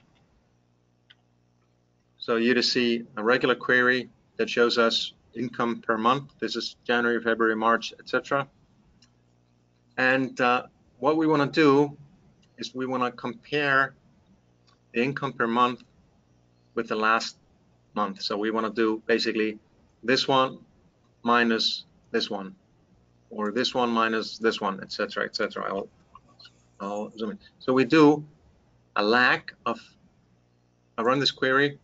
So you just see a regular query that shows us income per month. This is January, February, March, etc. And what we want to do is we want to compare the income per month with the last month. So we want to do basically this one minus this one, or this one minus this one, etc., etc. I'll zoom in. So we do a lag of. I run this query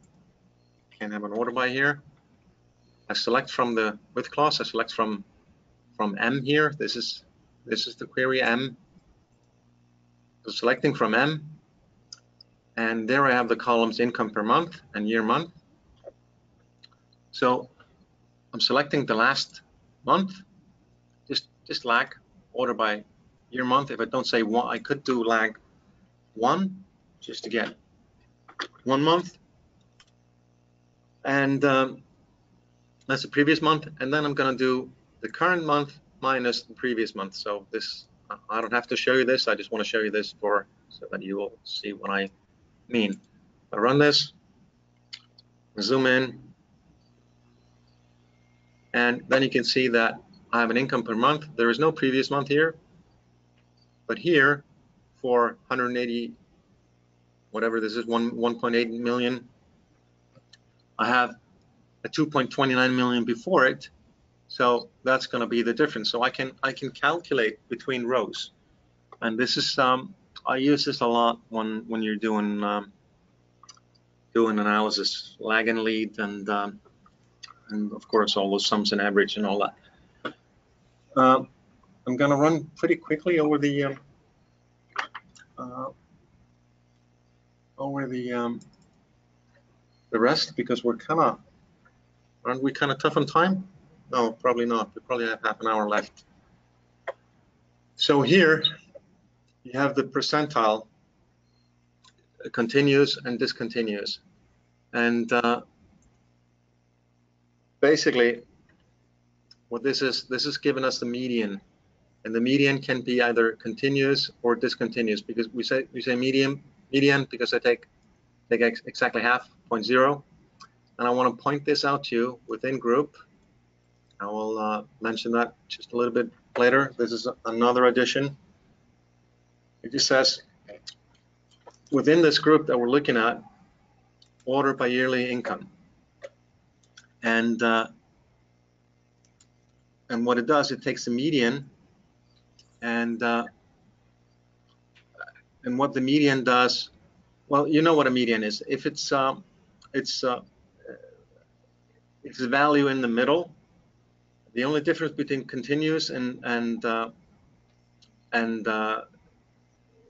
and have an order by here. I select from the with clause. I select from M here. This is the query M. So selecting from M, and there I have the columns income per month and year month. So I'm selecting the last month, just lag, order by year month. If I don't say one, I could do lag 1 just to get 1 month, and that's the previous month. And then I'm going to do the current month minus the previous month. So this, I don't have to show you this. I just want to show you this so that you will see what I mean. I run this, zoom in, and then you can see that I have an income per month. There is no previous month here, but here for 180, whatever this is, 1.8 million, I have a 2.29 million before it. So that's going to be the difference. So I can calculate between rows, and this is I use this a lot when you're doing analysis, lag and lead, and of course all those sums and average and all that. I'm going to run pretty quickly over the rest, because aren't we kind of tough on time? No, probably not. We probably have half an hour left. So here you have the percentile, continuous and discontinuous, and basically what this is giving us the median, and the median can be either continuous or discontinuous, because we say median because I take exactly half, 0.0, and I want to point this out to you within group. I will mention that just a little bit later. This is another addition. It just says within this group that we're looking at, order by yearly income, and what it does, it takes the median, and what the median does, well, you know what a median is. If it's a value in the middle, the only difference between continuous and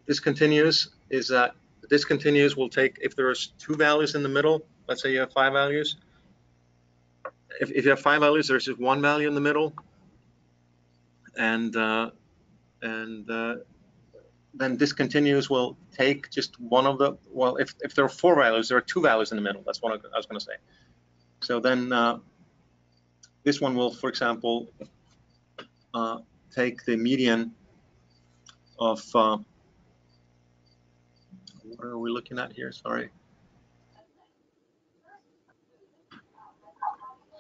discontinuous is that discontinuous will take, if there's 2 values in the middle, let's say you have 5 values. If you have 5 values, there's just 1 value in the middle, and then discontinuous will take just one of the, well, if there are 4 values, there are 2 values in the middle. That's what I was going to say. So then this one will, for example, take the median of, what are we looking at here? Sorry.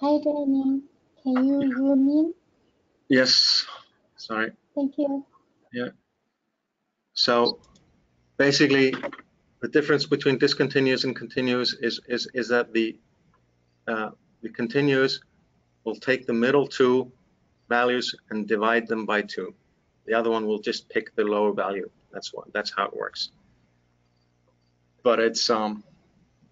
Hi, Danny. Can you zoom in? Yes. Sorry. Thank you. Yeah. So basically, the difference between discontinuous and continuous is that the continuous will take the middle 2 values and divide them by 2. The other one will just pick the lower value. That's how it works. But it's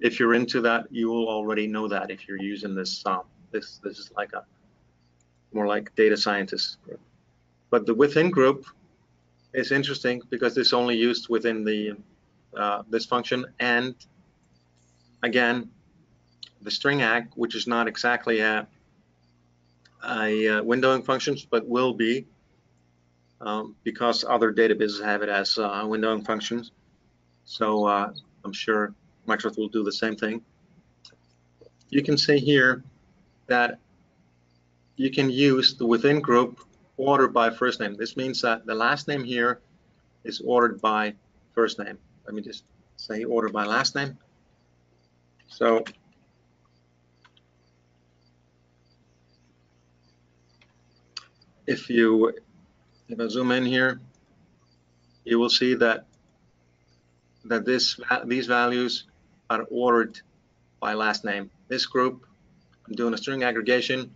if you're into that, you will already know that if you're using this. This is like more like data scientist. But the within group is interesting because it's only used within the this function, and again, the string ag, which is not exactly a windowing function, but will be because other databases have it as windowing functions. So I'm sure Microsoft will do the same thing. You can see here that you can use the within group order by first name. This means that the last name here is ordered by first name. Let me just say order by last name. So if I zoom in here, you will see that these values are ordered by last name. This group, I'm doing a string aggregation.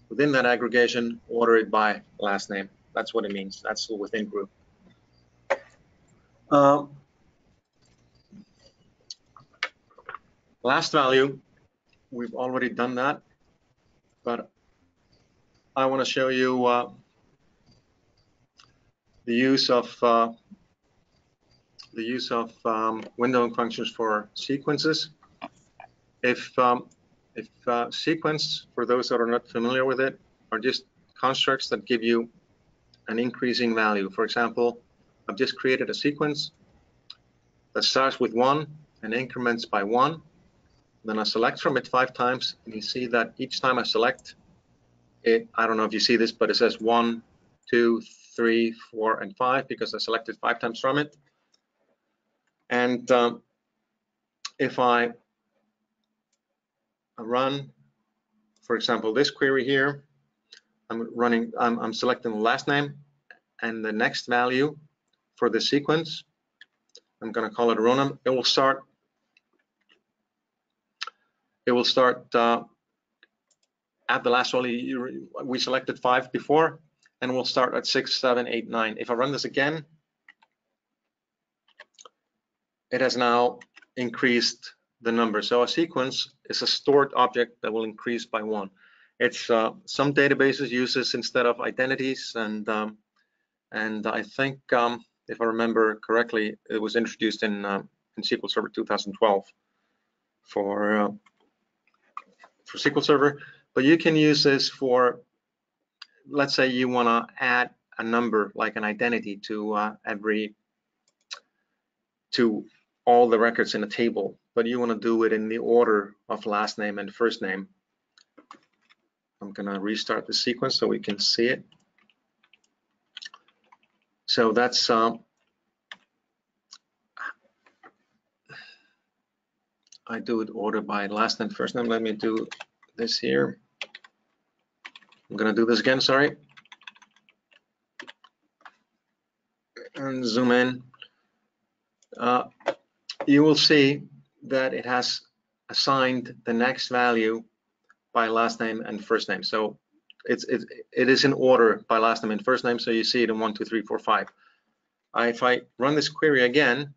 Within that aggregation, order it by last name. That's what it means. That's the within group. Last value, we've already done that, but I want to show you the use of windowing functions for sequences. If sequence, for those that are not familiar with it, are just constructs that give you an increasing value. For example, I've just created a sequence that starts with 1 and increments by 1. Then I select from it 5 times, and you see that each time I select it, I don't know if you see this, but it says 1, 2, 3, 4, and 5 because I selected 5 times from it. And if I run, for example, this query here, I'm selecting the last name and the next value for the sequence. I'm going to call it row number. It will start at the last value. We selected 5 before, and we'll start at 6, 7, 8, 9. If I run this again, it has now increased the number. So a sequence is a stored object that will increase by 1. It's some databases use this instead of identities, and I think if I remember correctly, it was introduced in SQL Server 2012 for SQL Server. But you can use this for, let's say you want to add a number like an identity to all the records in a table, but you want to do it in the order of last name and first name. I'm going to restart the sequence so we can see it. So that's I do it order by last name, first name. Let me do this here. I'm going to do this again, sorry. And zoom in. You will see that it has assigned the next value by last name and first name. So it is in order by last name and first name. So you see it in 1, 2, 3, 4, 5. If I run this query again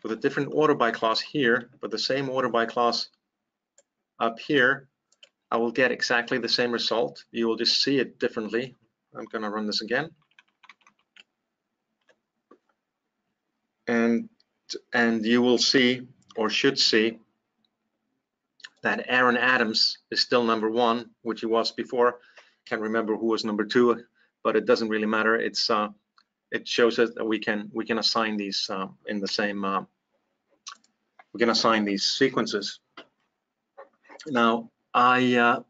with a different order by clause here, but the same order by clause up here, I will get exactly the same result. You will just see it differently. I'm going to run this again. And you will see, or should see, that Aaron Adams is still number 1, which he was before. Can't remember who was number 2, but it doesn't really matter. It's it shows us that we can assign these in the same. We can assign these sequences. Now, I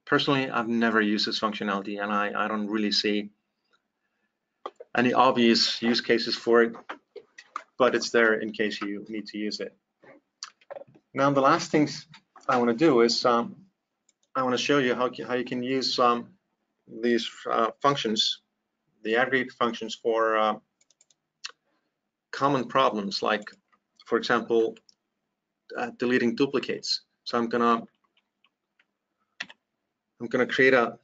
personally, I've never used this functionality, and I don't really see any obvious use cases for it, but it's there in case you need to use it. Now, the last things I want to do is I want to show you how you can use these functions, the aggregate functions, for common problems, like, for example, deleting duplicates. So I'm gonna create a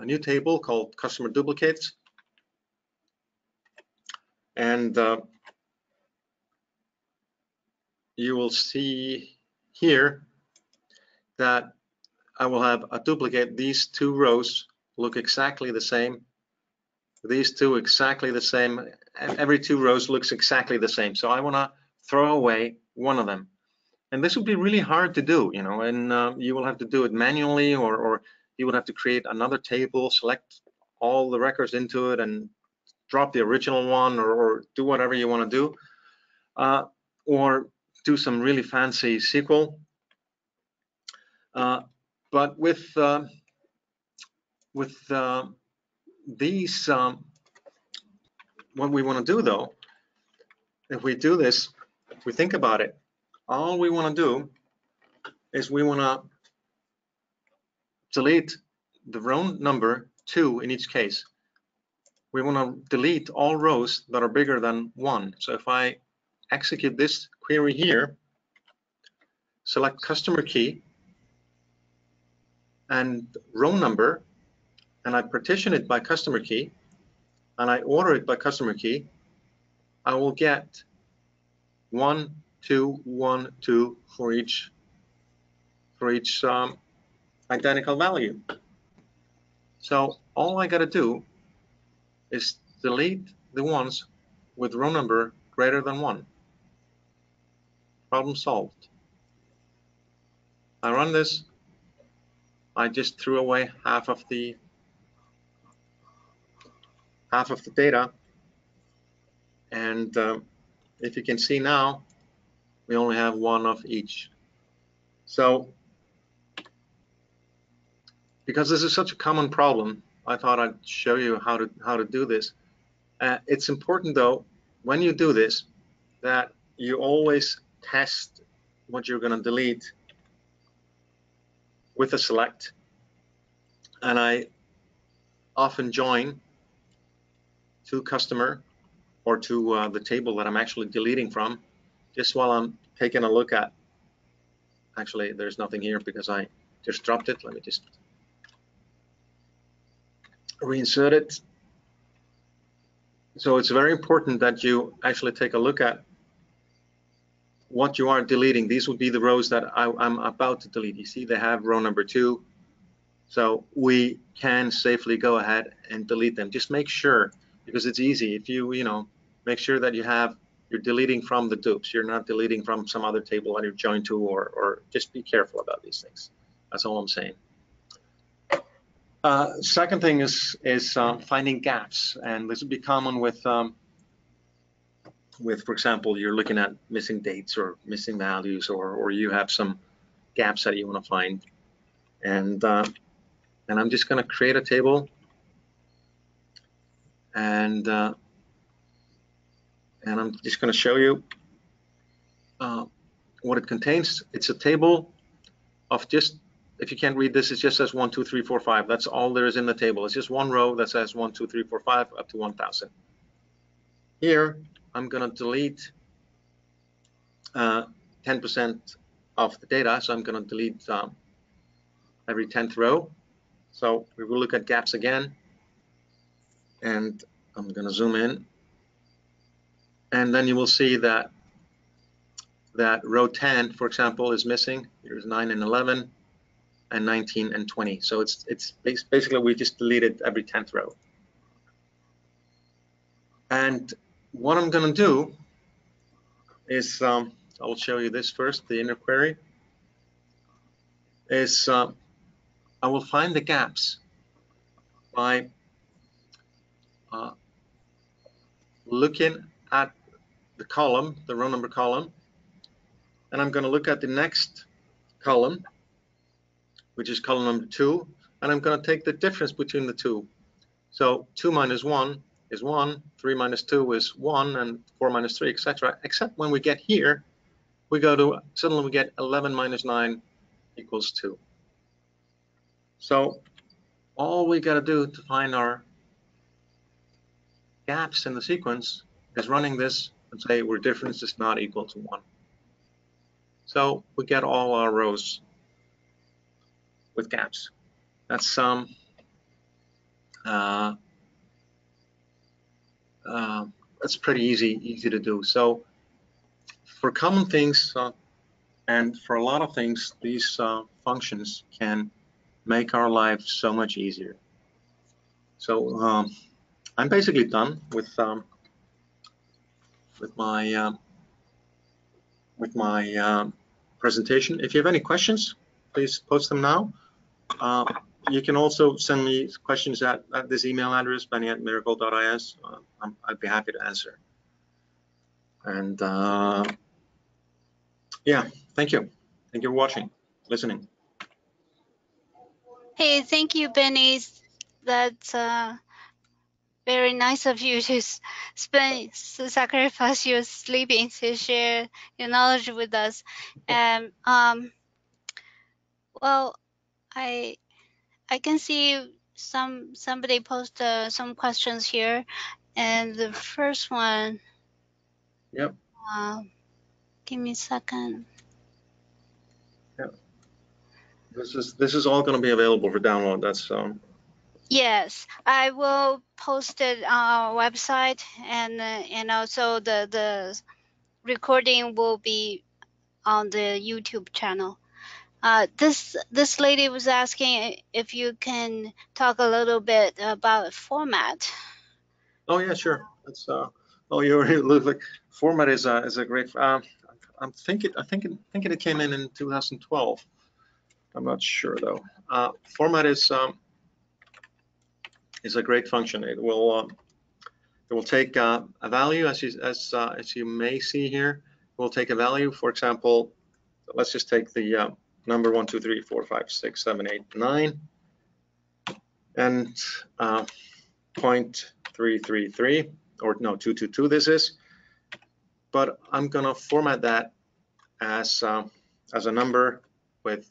new table called customer duplicates, and you will see here that I will have a duplicate. These 2 rows look exactly the same. These 2 exactly the same. Every 2 rows looks exactly the same. So I want to throw away one of them. And this would be really hard to do, you know, and you will have to do it manually, or you would have to create another table, select all the records into it, and drop the original one, or do whatever you want to do, or do some really fancy SQL. But with these, what we want to do though, if we do this, if we think about it, all we want to do is we want to delete the row number 2 in each case. We want to delete all rows that are bigger than 1. So if I execute this query here, select customer key and row number, and I partition it by customer key, and I order it by customer key, I will get 1, 2, 1, 2 for each identical value. So all I got to do is delete the ones with row number greater than 1. Problem solved. I run this. I just threw away half of the data, and if you can see now, we only have 1 of each. So because this is such a common problem, I thought I'd show you how to do this. It's important though, when you do this, that you always test what you're going to delete with a select, and I often join to customer or to the table that I'm actually deleting from, just while I'm taking a look at. Actually, there's nothing here because I just dropped it. Let me just reinsert it. So it's very important that you actually take a look at what you are deleting. These would be the rows that I'm about to delete. You see they have row number 2. So we can safely go ahead and delete them. Just make sure, because it's easy. If you know, make sure that you're deleting from the dupes. You're not deleting from some other table that you've joined to, or just be careful about these things. That's all I'm saying. Second thing is finding gaps, and this would be common with, for example, you're looking at missing dates or missing values, or you have some gaps that you want to find, and I'm just going to create a table, and I'm just going to show you what it contains. It's a table of just, if you can't read this, it just says 1, 2, 3, 4, 5. That's all there is in the table. It's just one row that says 1, 2, 3, 4, 5 up to 1,000. Here, I'm going to delete 10% of the data, so I'm going to delete every 10th row. So we will look at gaps again, and I'm going to zoom in, and then you will see that row 10, for example, is missing. Here's 9 and 11, and 19 and 20. So it's basically we just deleted every 10th row. And what I'm going to do is I will show you this first. The inner query is I will find the gaps by looking at the column, the row number column, and I'm going to look at the next column, which is column number 2, and I'm going to take the difference between the two. So 2 minus 1 is 1, 3 minus 2 is 1, and 4 minus 3, etc. Except when we get here, we go to, suddenly we get 11 minus 9 equals 2. So all we got to do to find our gaps in the sequence is running this and say where difference is not equal to 1. So we get all our rows with gaps. That's that's pretty easy to do. So for common things and for a lot of things, these functions can make our life so much easier. So I'm basically done with my presentation. If you have any questions, please post them now. You can also send me questions at this email address, benny@miracle.is. I'd be happy to answer. And yeah, thank you. Thank you for watching, listening. Hey, thank you, Benny. That's very nice of you to sacrifice your sleeping to share your knowledge with us. And well, I can see somebody post some questions here, and the first one. Yep. Give me a second. Yep. This is all going to be available for download. That's Yes, I will post it on our website, and also the recording will be on the YouTube channel. This lady was asking if you can talk a little bit about format. Oh yeah, sure. That's oh, you already look like format is a great. I think it came in 2012. I'm not sure though. Format is a great function. It will take a value as you may see here. It will take a value. For example, let's just take the number 1, 2, 3, 4, 5, 6, 7, 8, 9, and 0.333, or no, 222 this is. But I'm gonna format that as a number with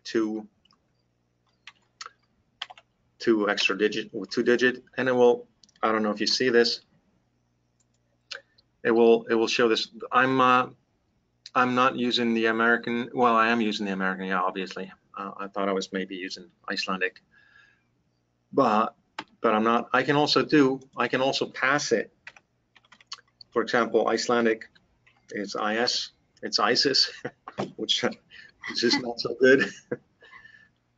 two extra digit with 2-digit, and it will, I don't know if you see this, it will show this. I'm not using the American. Well, I am using the American, yeah, obviously. I thought I was maybe using Icelandic, but I'm not. I can also pass it. For example, Icelandic is IS, it's ISIS, which is not so good.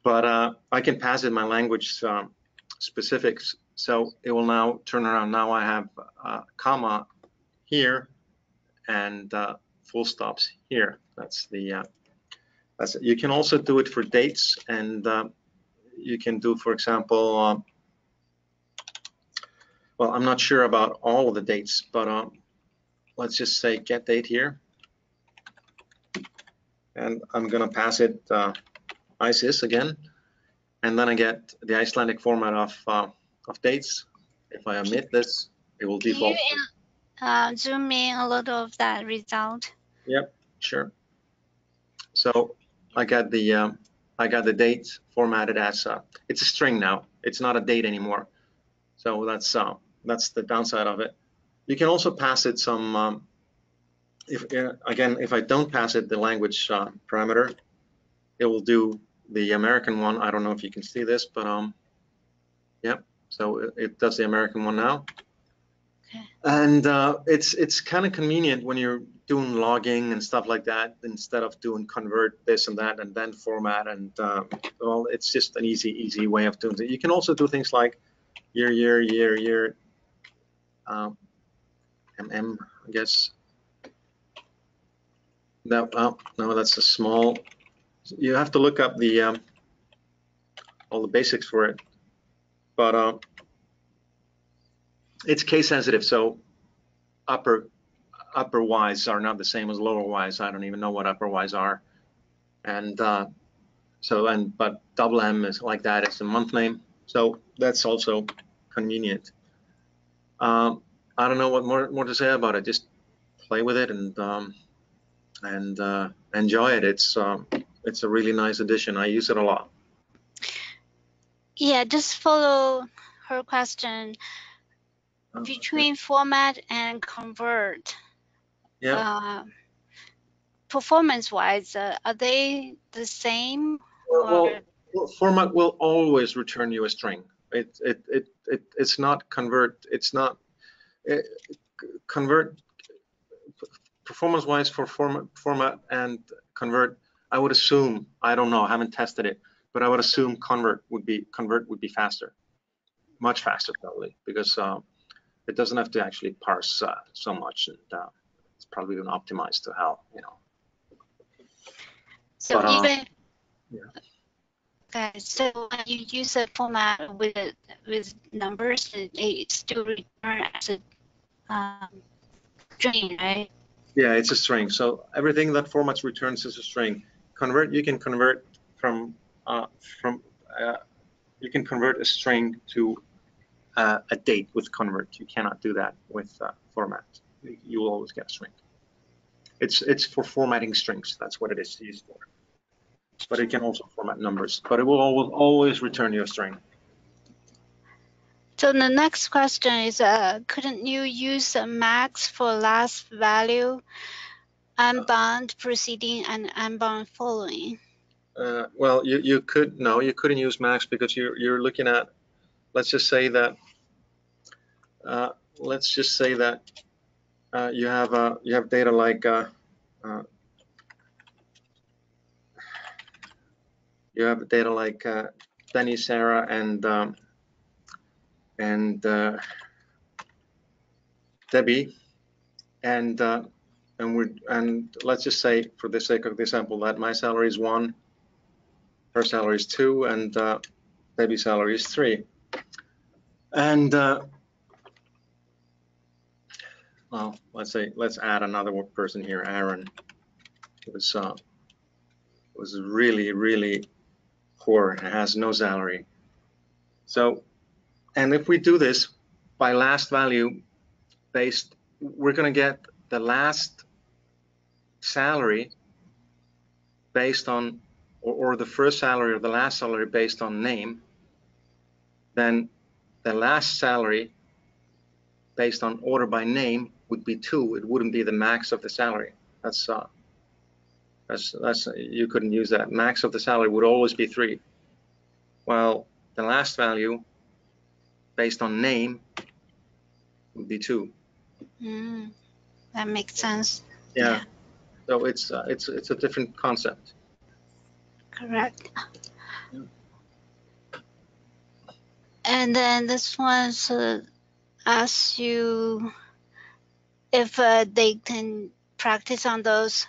But I can pass it my language specifics, so it will now turn around. Now I have comma here and full stops here. That's it. You can also do it for dates, and you can do, for example, well, I'm not sure about all of the dates, but let's just say get date here, and I'm gonna pass it ISIS again, and then I get the Icelandic format of dates. If I omit this, it will default. Can you zoom in a little of that result? Yep, sure. So I got the date formatted as it's a string now. It's not a date anymore. So that's the downside of it. You can also pass it some. If I don't pass it the language parameter, it will do the American one. I don't know if you can see this, but yep. So it does the American one now. Okay. And it's kind of convenient when you're doing logging and stuff like that, instead of doing convert this and that and then format, and well, it's just an easy way of doing it. You can also do things like year, MM, I guess. No, that's a small. You have to look up the all the basics for it, but it's case sensitive. So upper Y's are not the same as lower Y's. I don't even know what upper Y's are, and but double M is like that. It's a month name, so that's also convenient. I don't know what more to say about it. Just play with it and enjoy it. It's a really nice addition. I use it a lot. Yeah, just follow her question. Between format and convert, yeah. Performance-wise, are they the same? Well, format will always return you a string. It's not convert. It's not convert. Performance-wise for format and convert, I would assume, I don't know, I haven't tested it, but I would assume convert would be faster, much faster probably, because it doesn't have to actually parse so much, and it's probably been optimized to hell, you know. So but, even yeah. Okay, so when you use a format with numbers, it still return as a string, right? Yeah, it's a string. So everything that formats returns is a string. Convert, you can convert you can convert a string to a date with convert. You cannot do that with format. You will always get a string. It's for formatting strings. That's what it is used for. But it can also format numbers. But it will always return you a string. So the next question is, couldn't you use a max for last value, unbound preceding and unbound following? Well, you couldn't use max, because you're looking at, let's just say that you have data like Benny, Sarah, and Debbie, and let's just say, for the sake of the example, that my salary is 1, her salary is 2, and Debbie's salary is 3. And well, let's add another person here, Aaron. Was really poor and has no salary. So, and if we do this by last value based, we're going to get the last salary based on or the first salary or the last salary based on name, then the last salary based on order by name would be 2. It wouldn't be the max of the salary. That's you couldn't use that. Max of the salary would always be 3. While the last value based on name would be 2. That makes sense. Yeah. So it's a different concept. Correct. And then this one asks you if they can practice on those.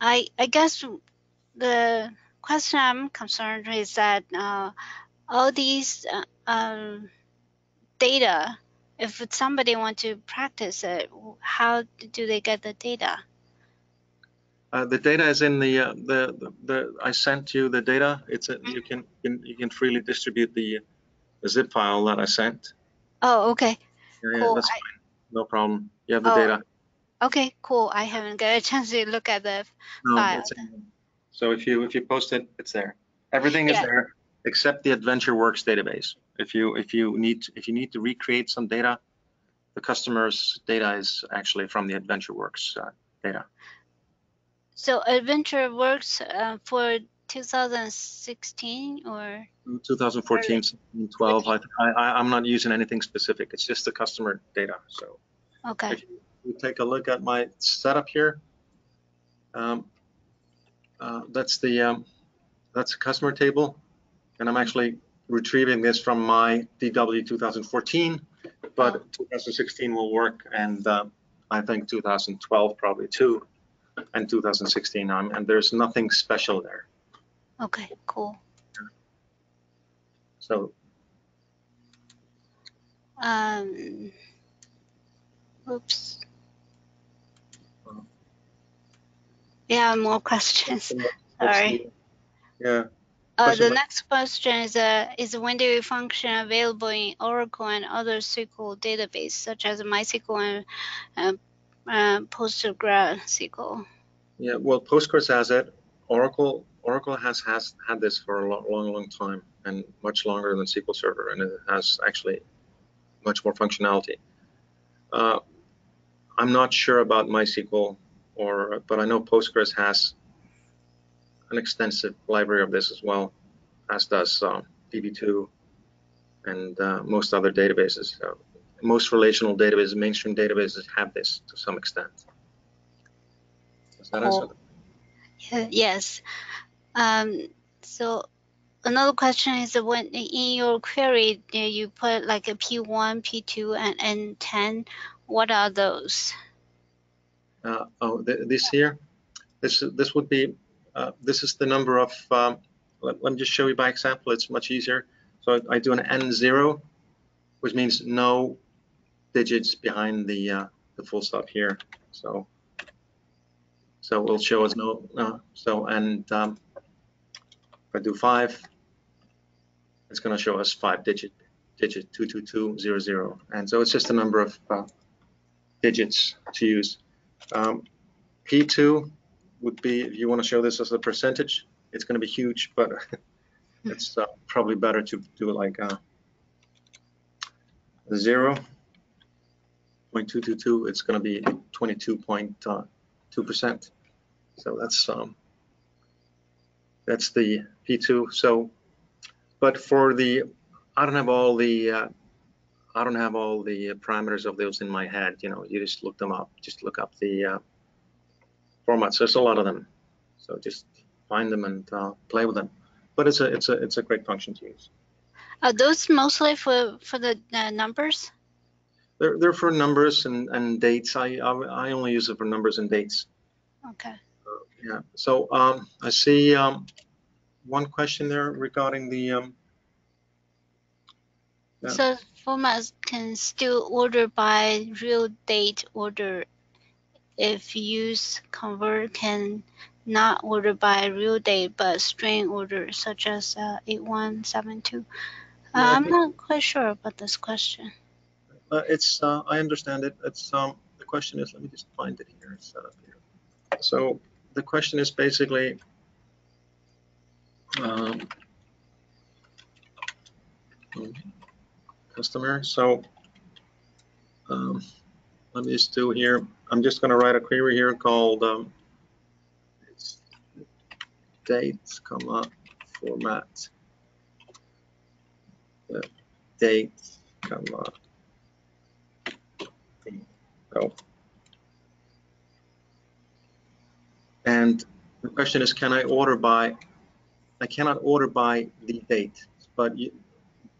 I guess the question I'm concerned is that all these data, if somebody wants to practice it, how do they get the data? The data is in the I sent you the data. It's you can freely distribute the zip file that I sent. Oh, okay. Yeah, Cool. that's fine. No problem. You have the data. Okay, cool. I haven't got a chance to look at the file. It's in. So if you post it, it's there. Everything is there except the AdventureWorks database. If you need to recreate some data, the customer's data is actually from the AdventureWorks data. So AdventureWorks for 2016 or 2014, 12. I'm not using anything specific. It's just the customer data. So okay. if you take a look at my setup here, that's the customer table, and I'm actually retrieving this from my DW 2014, but 2016 will work, and I think 2012 probably too, and 2016 and there's nothing special there. Okay, cool. So oops. Yeah, more questions. Sorry. Yeah. The next question is window function available in Oracle and other SQL database such as MySQL and PostgreSQL? Yeah, well, Postgres has it. Oracle has had this for a long time, and much longer than SQL Server, and it has actually much more functionality. I'm not sure about MySQL, but I know Postgres has an extensive library of this as well, as does DB2 and most other databases. Most relational databases, mainstream databases have this to some extent. Does that answer? Yes. So another question is when in your query you put like a P1, P2, and N10. What are those? This here. This would be. This is the number of. Let me just show you by example. It's much easier. So I do an N0, which means no digits behind the full stop here. So it'll show us no. And if I do 5, it's going to show us 5-digit 22200, and so it's just a number of digits to use. P2 would be, if you want to show this as a percentage, it's going to be huge, but it's probably better to do it like 0.222. It's going to be 22.2%. So that's the P2. So, but for the, I don't have all the parameters of those in my head. You know, you just look them up. Just look up the formats. There's a lot of them, so just find them and play with them. But it's a great function to use. Are those mostly for the numbers? They're for numbers and dates. I only use it for numbers and dates. Okay. Yeah. So I see one question there regarding the. So formats can still order by real date order if use convert can not order by real date but string order such as 8172. I'm not quite sure about this question. It's I understand it. It's the question is, let me just find it here. Set up here. So the question is basically customer. So let me just do here. I'm just going to write a query here called it's dates, comma, format, dates, comma, oh. And the question is, can I order by? I cannot order by the date, but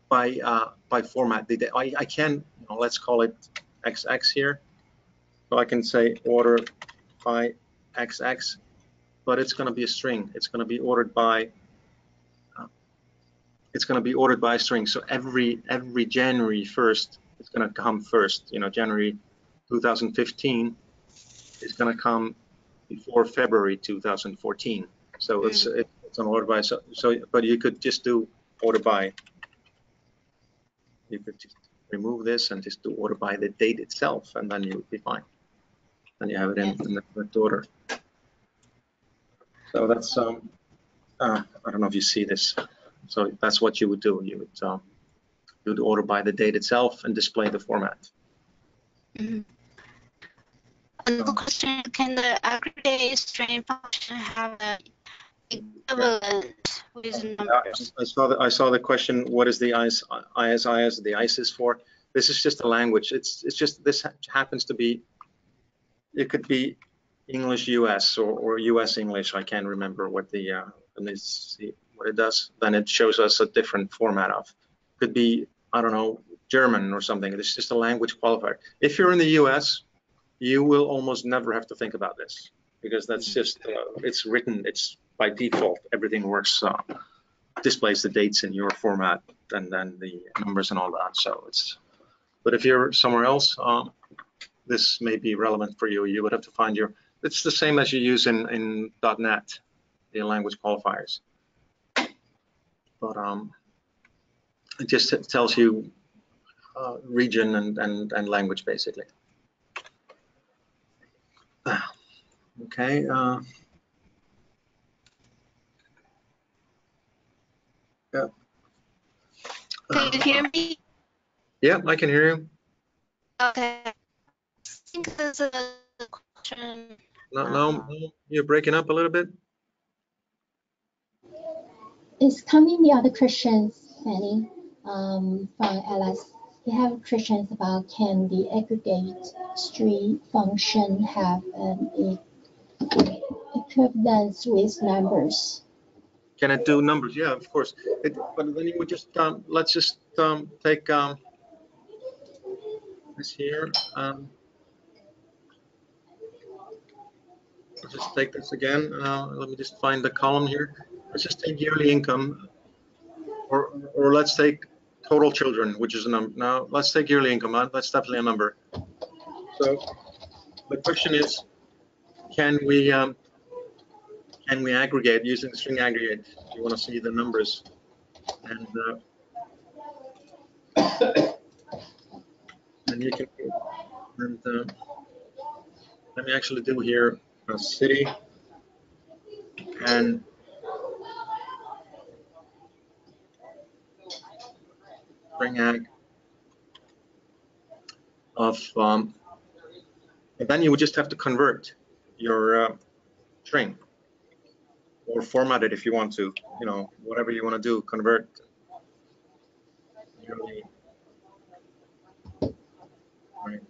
by format the date. I can, let's call it XX here. So I can say order by XX, but it's going to be a string. It's going to be ordered by. It's going to be ordered by a string. So every January 1st, it's going to come first. January 2015 is going to come before February 2014. So it's an order by. So but you could just do order by. You could just remove this and just do order by the date itself, and then you would be fine. Then you have it in the correct order. So that's I don't know if you see this. So that's what you would do. You would order by the date itself and display the format. Mm-hmm. Another question: can the aggregate string function have an equivalent with numbers? I saw the question. What is the ISIS the ISIS for? This is just a language. It's just this happens to be. It could be English US or US English. I can't remember what the let me see what it does. Then it shows us a different format of. Could be, I don't know, German or something. It's just a language qualifier. If you're in the US, you will almost never have to think about this, because that's just it's written. It's by default. Everything works. Displays the dates in your format and then the numbers and all that. So it's. But if you're somewhere else, this may be relevant for you. You would have to find your. It's the same as you use in .NET, the language qualifiers. But it just tells you region and language basically. Okay. Yeah. Can you hear me? Yeah, I can hear you. Okay. I think there's a question. No, you're breaking up a little bit. It's coming the other questions, Fanny, from Alice. We have questions about, can the aggregate string function have an equivalence with numbers? Can it do numbers? Yeah, of course. But then you would just let's just take this here. Let's just take this again. Let me just find the column here. Let's just take yearly income, or let's take total children, which is a number. Now let's take yearly income. That's definitely a number. So the question is, can we aggregate using the string aggregate? You want to see the numbers, and you can. And let me actually do here a city and string ag of. And then you would just have to convert your string, or format it if you want to. Whatever you want to do, convert. Right.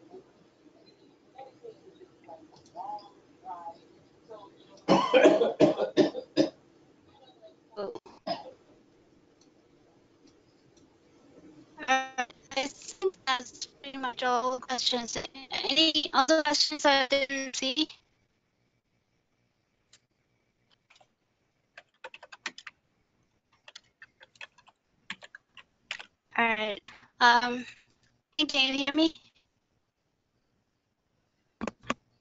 I think that's pretty much all the questions. Any other questions I didn't see? All right. Can you hear me?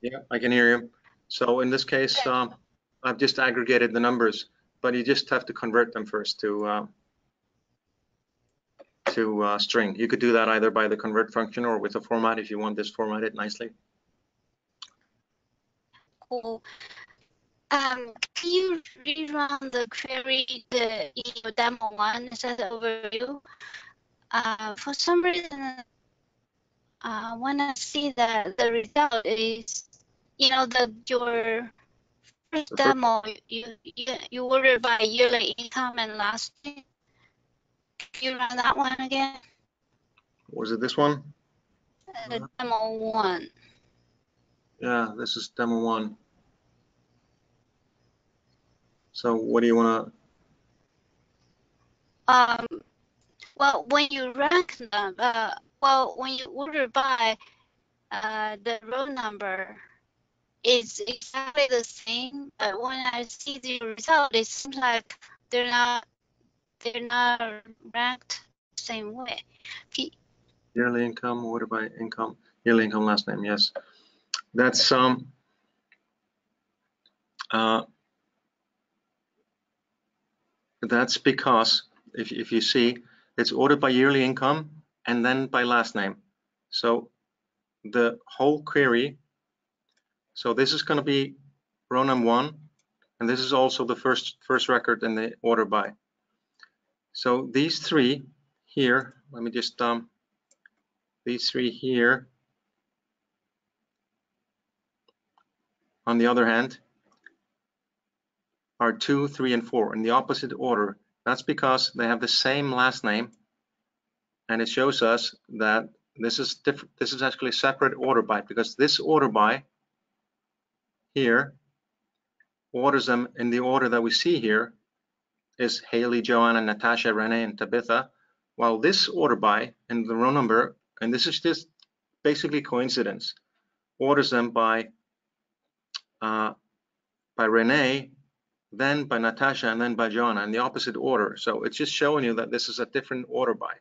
Yeah, I can hear you. So in this case, I've just aggregated the numbers, but you just have to convert them first to string. You could do that either by the convert function or with a format if you want this formatted nicely. Cool. can you rerun the query in your demo one? It says overview. For some reason, when I see that the result is, your first demo, you order by yearly income and last name. Can you run that one again? Was it this one? Demo one. Yeah, this is demo one. So what do you want to? Well, when you rank them, when you order by, the row number is exactly the same. But when I see the result, it seems like they're not ranked the same way. yearly income, order by income, yearly income, last name? Yes, that's because if you see, it's ordered by yearly income and then by last name. So the whole query, so this is going to be row number 1, and this is also the first record in the order by. So these three here, let me just these three here, on the other hand, are 2, 3, and 4 in the opposite order. That's because they have the same last name, and it shows us that this is different. This is actually a separate order by, because this order by here orders them in the order that we see here is Haley, Joanna, Natasha, Renee, and Tabitha, while this order by and the row number, and this is just basically coincidence, orders them by Renee, then by Natasha, and then by Joanna in the opposite order. So it's just showing you that this is a different order by.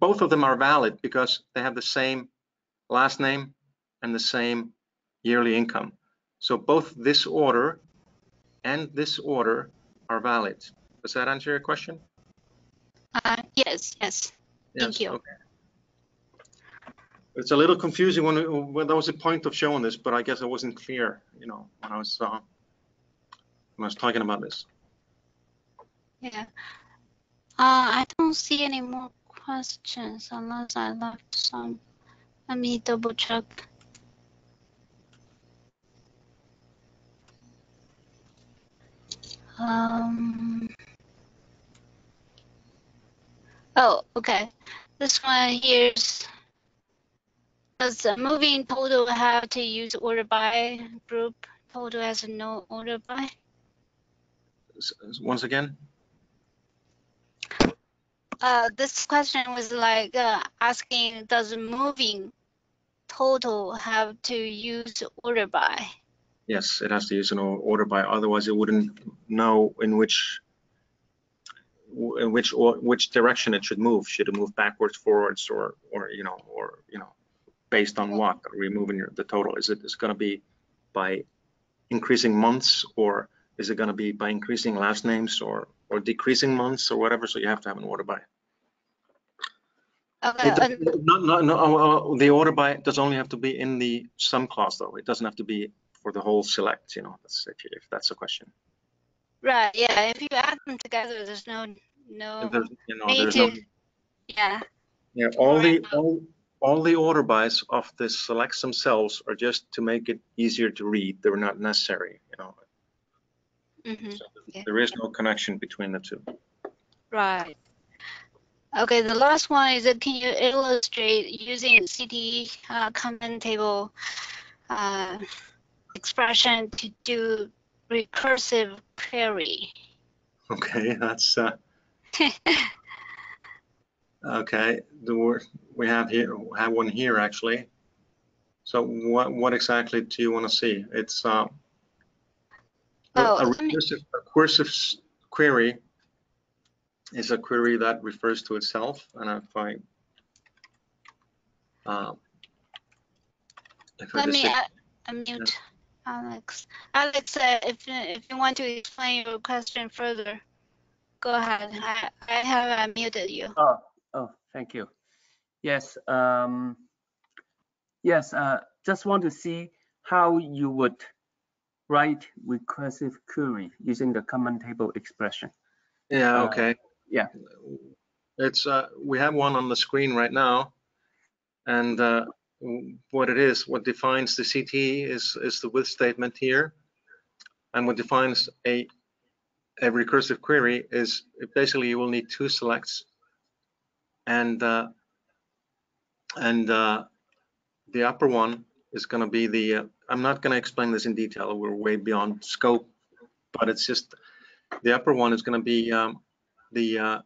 Both of them are valid because they have the same last name and the same yearly income. So both this order and this order are valid. Does that answer your question? Yes. Thank you. Okay. It's a little confusing when there was a point of showing this, but I guess I wasn't clear, when I was talking about this. Yeah. I don't see any more questions unless I left some. Let me double check. Oh, okay. This one here's, does the moving total have to use order by group total as no order by? Once again? This question was like asking, does moving total have to use order by? Yes, it has to use an order by, otherwise it wouldn't know in which direction it should move. Should it move backwards, forwards, or based on what? Are we moving the total? Is it going to be by increasing months, or is it going to be by increasing last names, or decreasing months, or whatever? So you have to have an order by. Okay. The order by does only have to be in the sum clause, though. It doesn't have to be for the whole select. If that's the question. Right. Yeah. If you add them together, there's no need to. Yeah. Yeah. All the order bys of the selects themselves are just to make it easier to read. They're not necessary. Mm-hmm. So there is no connection between the two. Right. Okay, the last one is that can you illustrate using CTE content table expression to do recursive query? Okay, that's okay. We have one here actually. So what exactly do you want to see? It's a recursive query is a query that refers to itself, and if I let me unmute Alex. Alex, if you want to explain your question further, go ahead. I have unmuted you. Oh, thank you. Yes, yes. Just want to see how you would write recursive query using the common table expression. Yeah, okay. Yeah. It's we have one on the screen right now, and what it is, what defines the CT is the with statement here, and what defines a recursive query is basically you will need two selects, and the upper one is going to be the I'm not going to explain this in detail, we're way beyond scope, but it's just the upper one is going to be the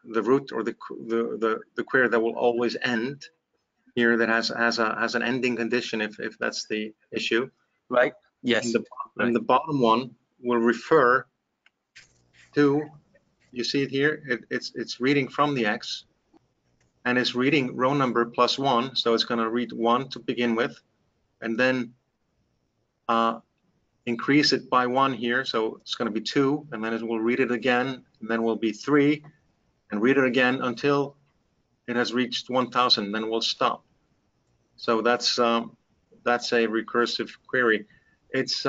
root or the query that will always end here, that has an ending condition if that's the issue. Right. Yes. And the bottom one will refer to, you see it here, it's reading from the X, and it's reading row number plus 1, so it's going to read 1 to begin with, and then increase it by 1 here, so it's going to be 2, and then it will read it again, and then will be 3, and read it again until it has reached 1000, then we'll stop. So that's a recursive query. It's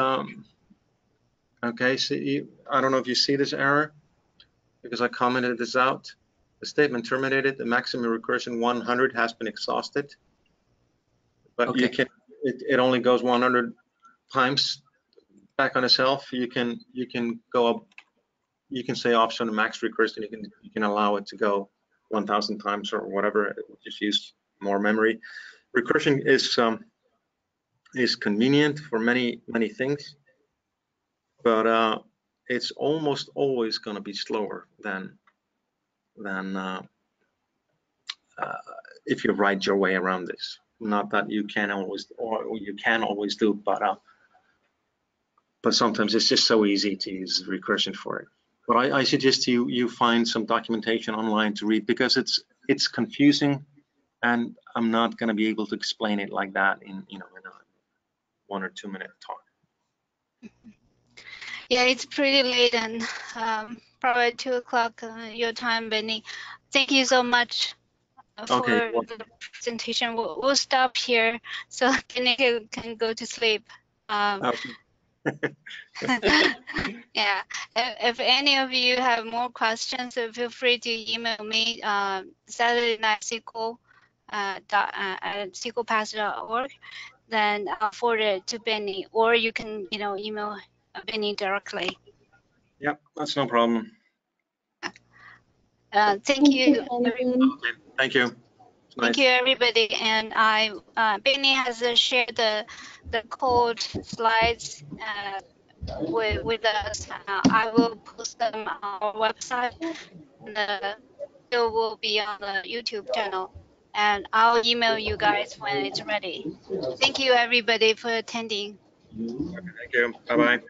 okay, see, I don't know if you see this error because I commented this out. The statement terminated, the maximum recursion 100 has been exhausted, but okay, you can, it only goes 100 times back on itself. You can go up, you can say option max recursion, you can allow it to go 1000 times or whatever, just use more memory. Recursion is convenient for many things, but it's almost always going to be slower than if you write your way around this. Not that you can always, or you can always do, but sometimes it's just so easy to use recursion for it. But I suggest you find some documentation online to read, because it's confusing, and I'm not going to be able to explain it like that in in a 1 or 2 minute talk. Yeah, it's pretty late, and probably 2 o'clock your time, Benny. Thank you so much for the presentation. We'll stop here so Benny can go to sleep. Yeah, if any of you have more questions, feel free to email me SaturdayNightSQL@at SQLpass.org. Then I'll forward it to Benny, or you can email Benny directly. Yep, that's no problem. Thank you. Thank you. Thank you, everybody. And Benny has shared the code slides with us. I will post them on our website, and the video will be on the YouTube channel. And I'll email you guys when it's ready. Thank you, everybody, for attending. Thank you. Bye-bye.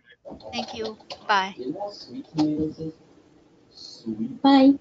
Thank you. Bye. Bye.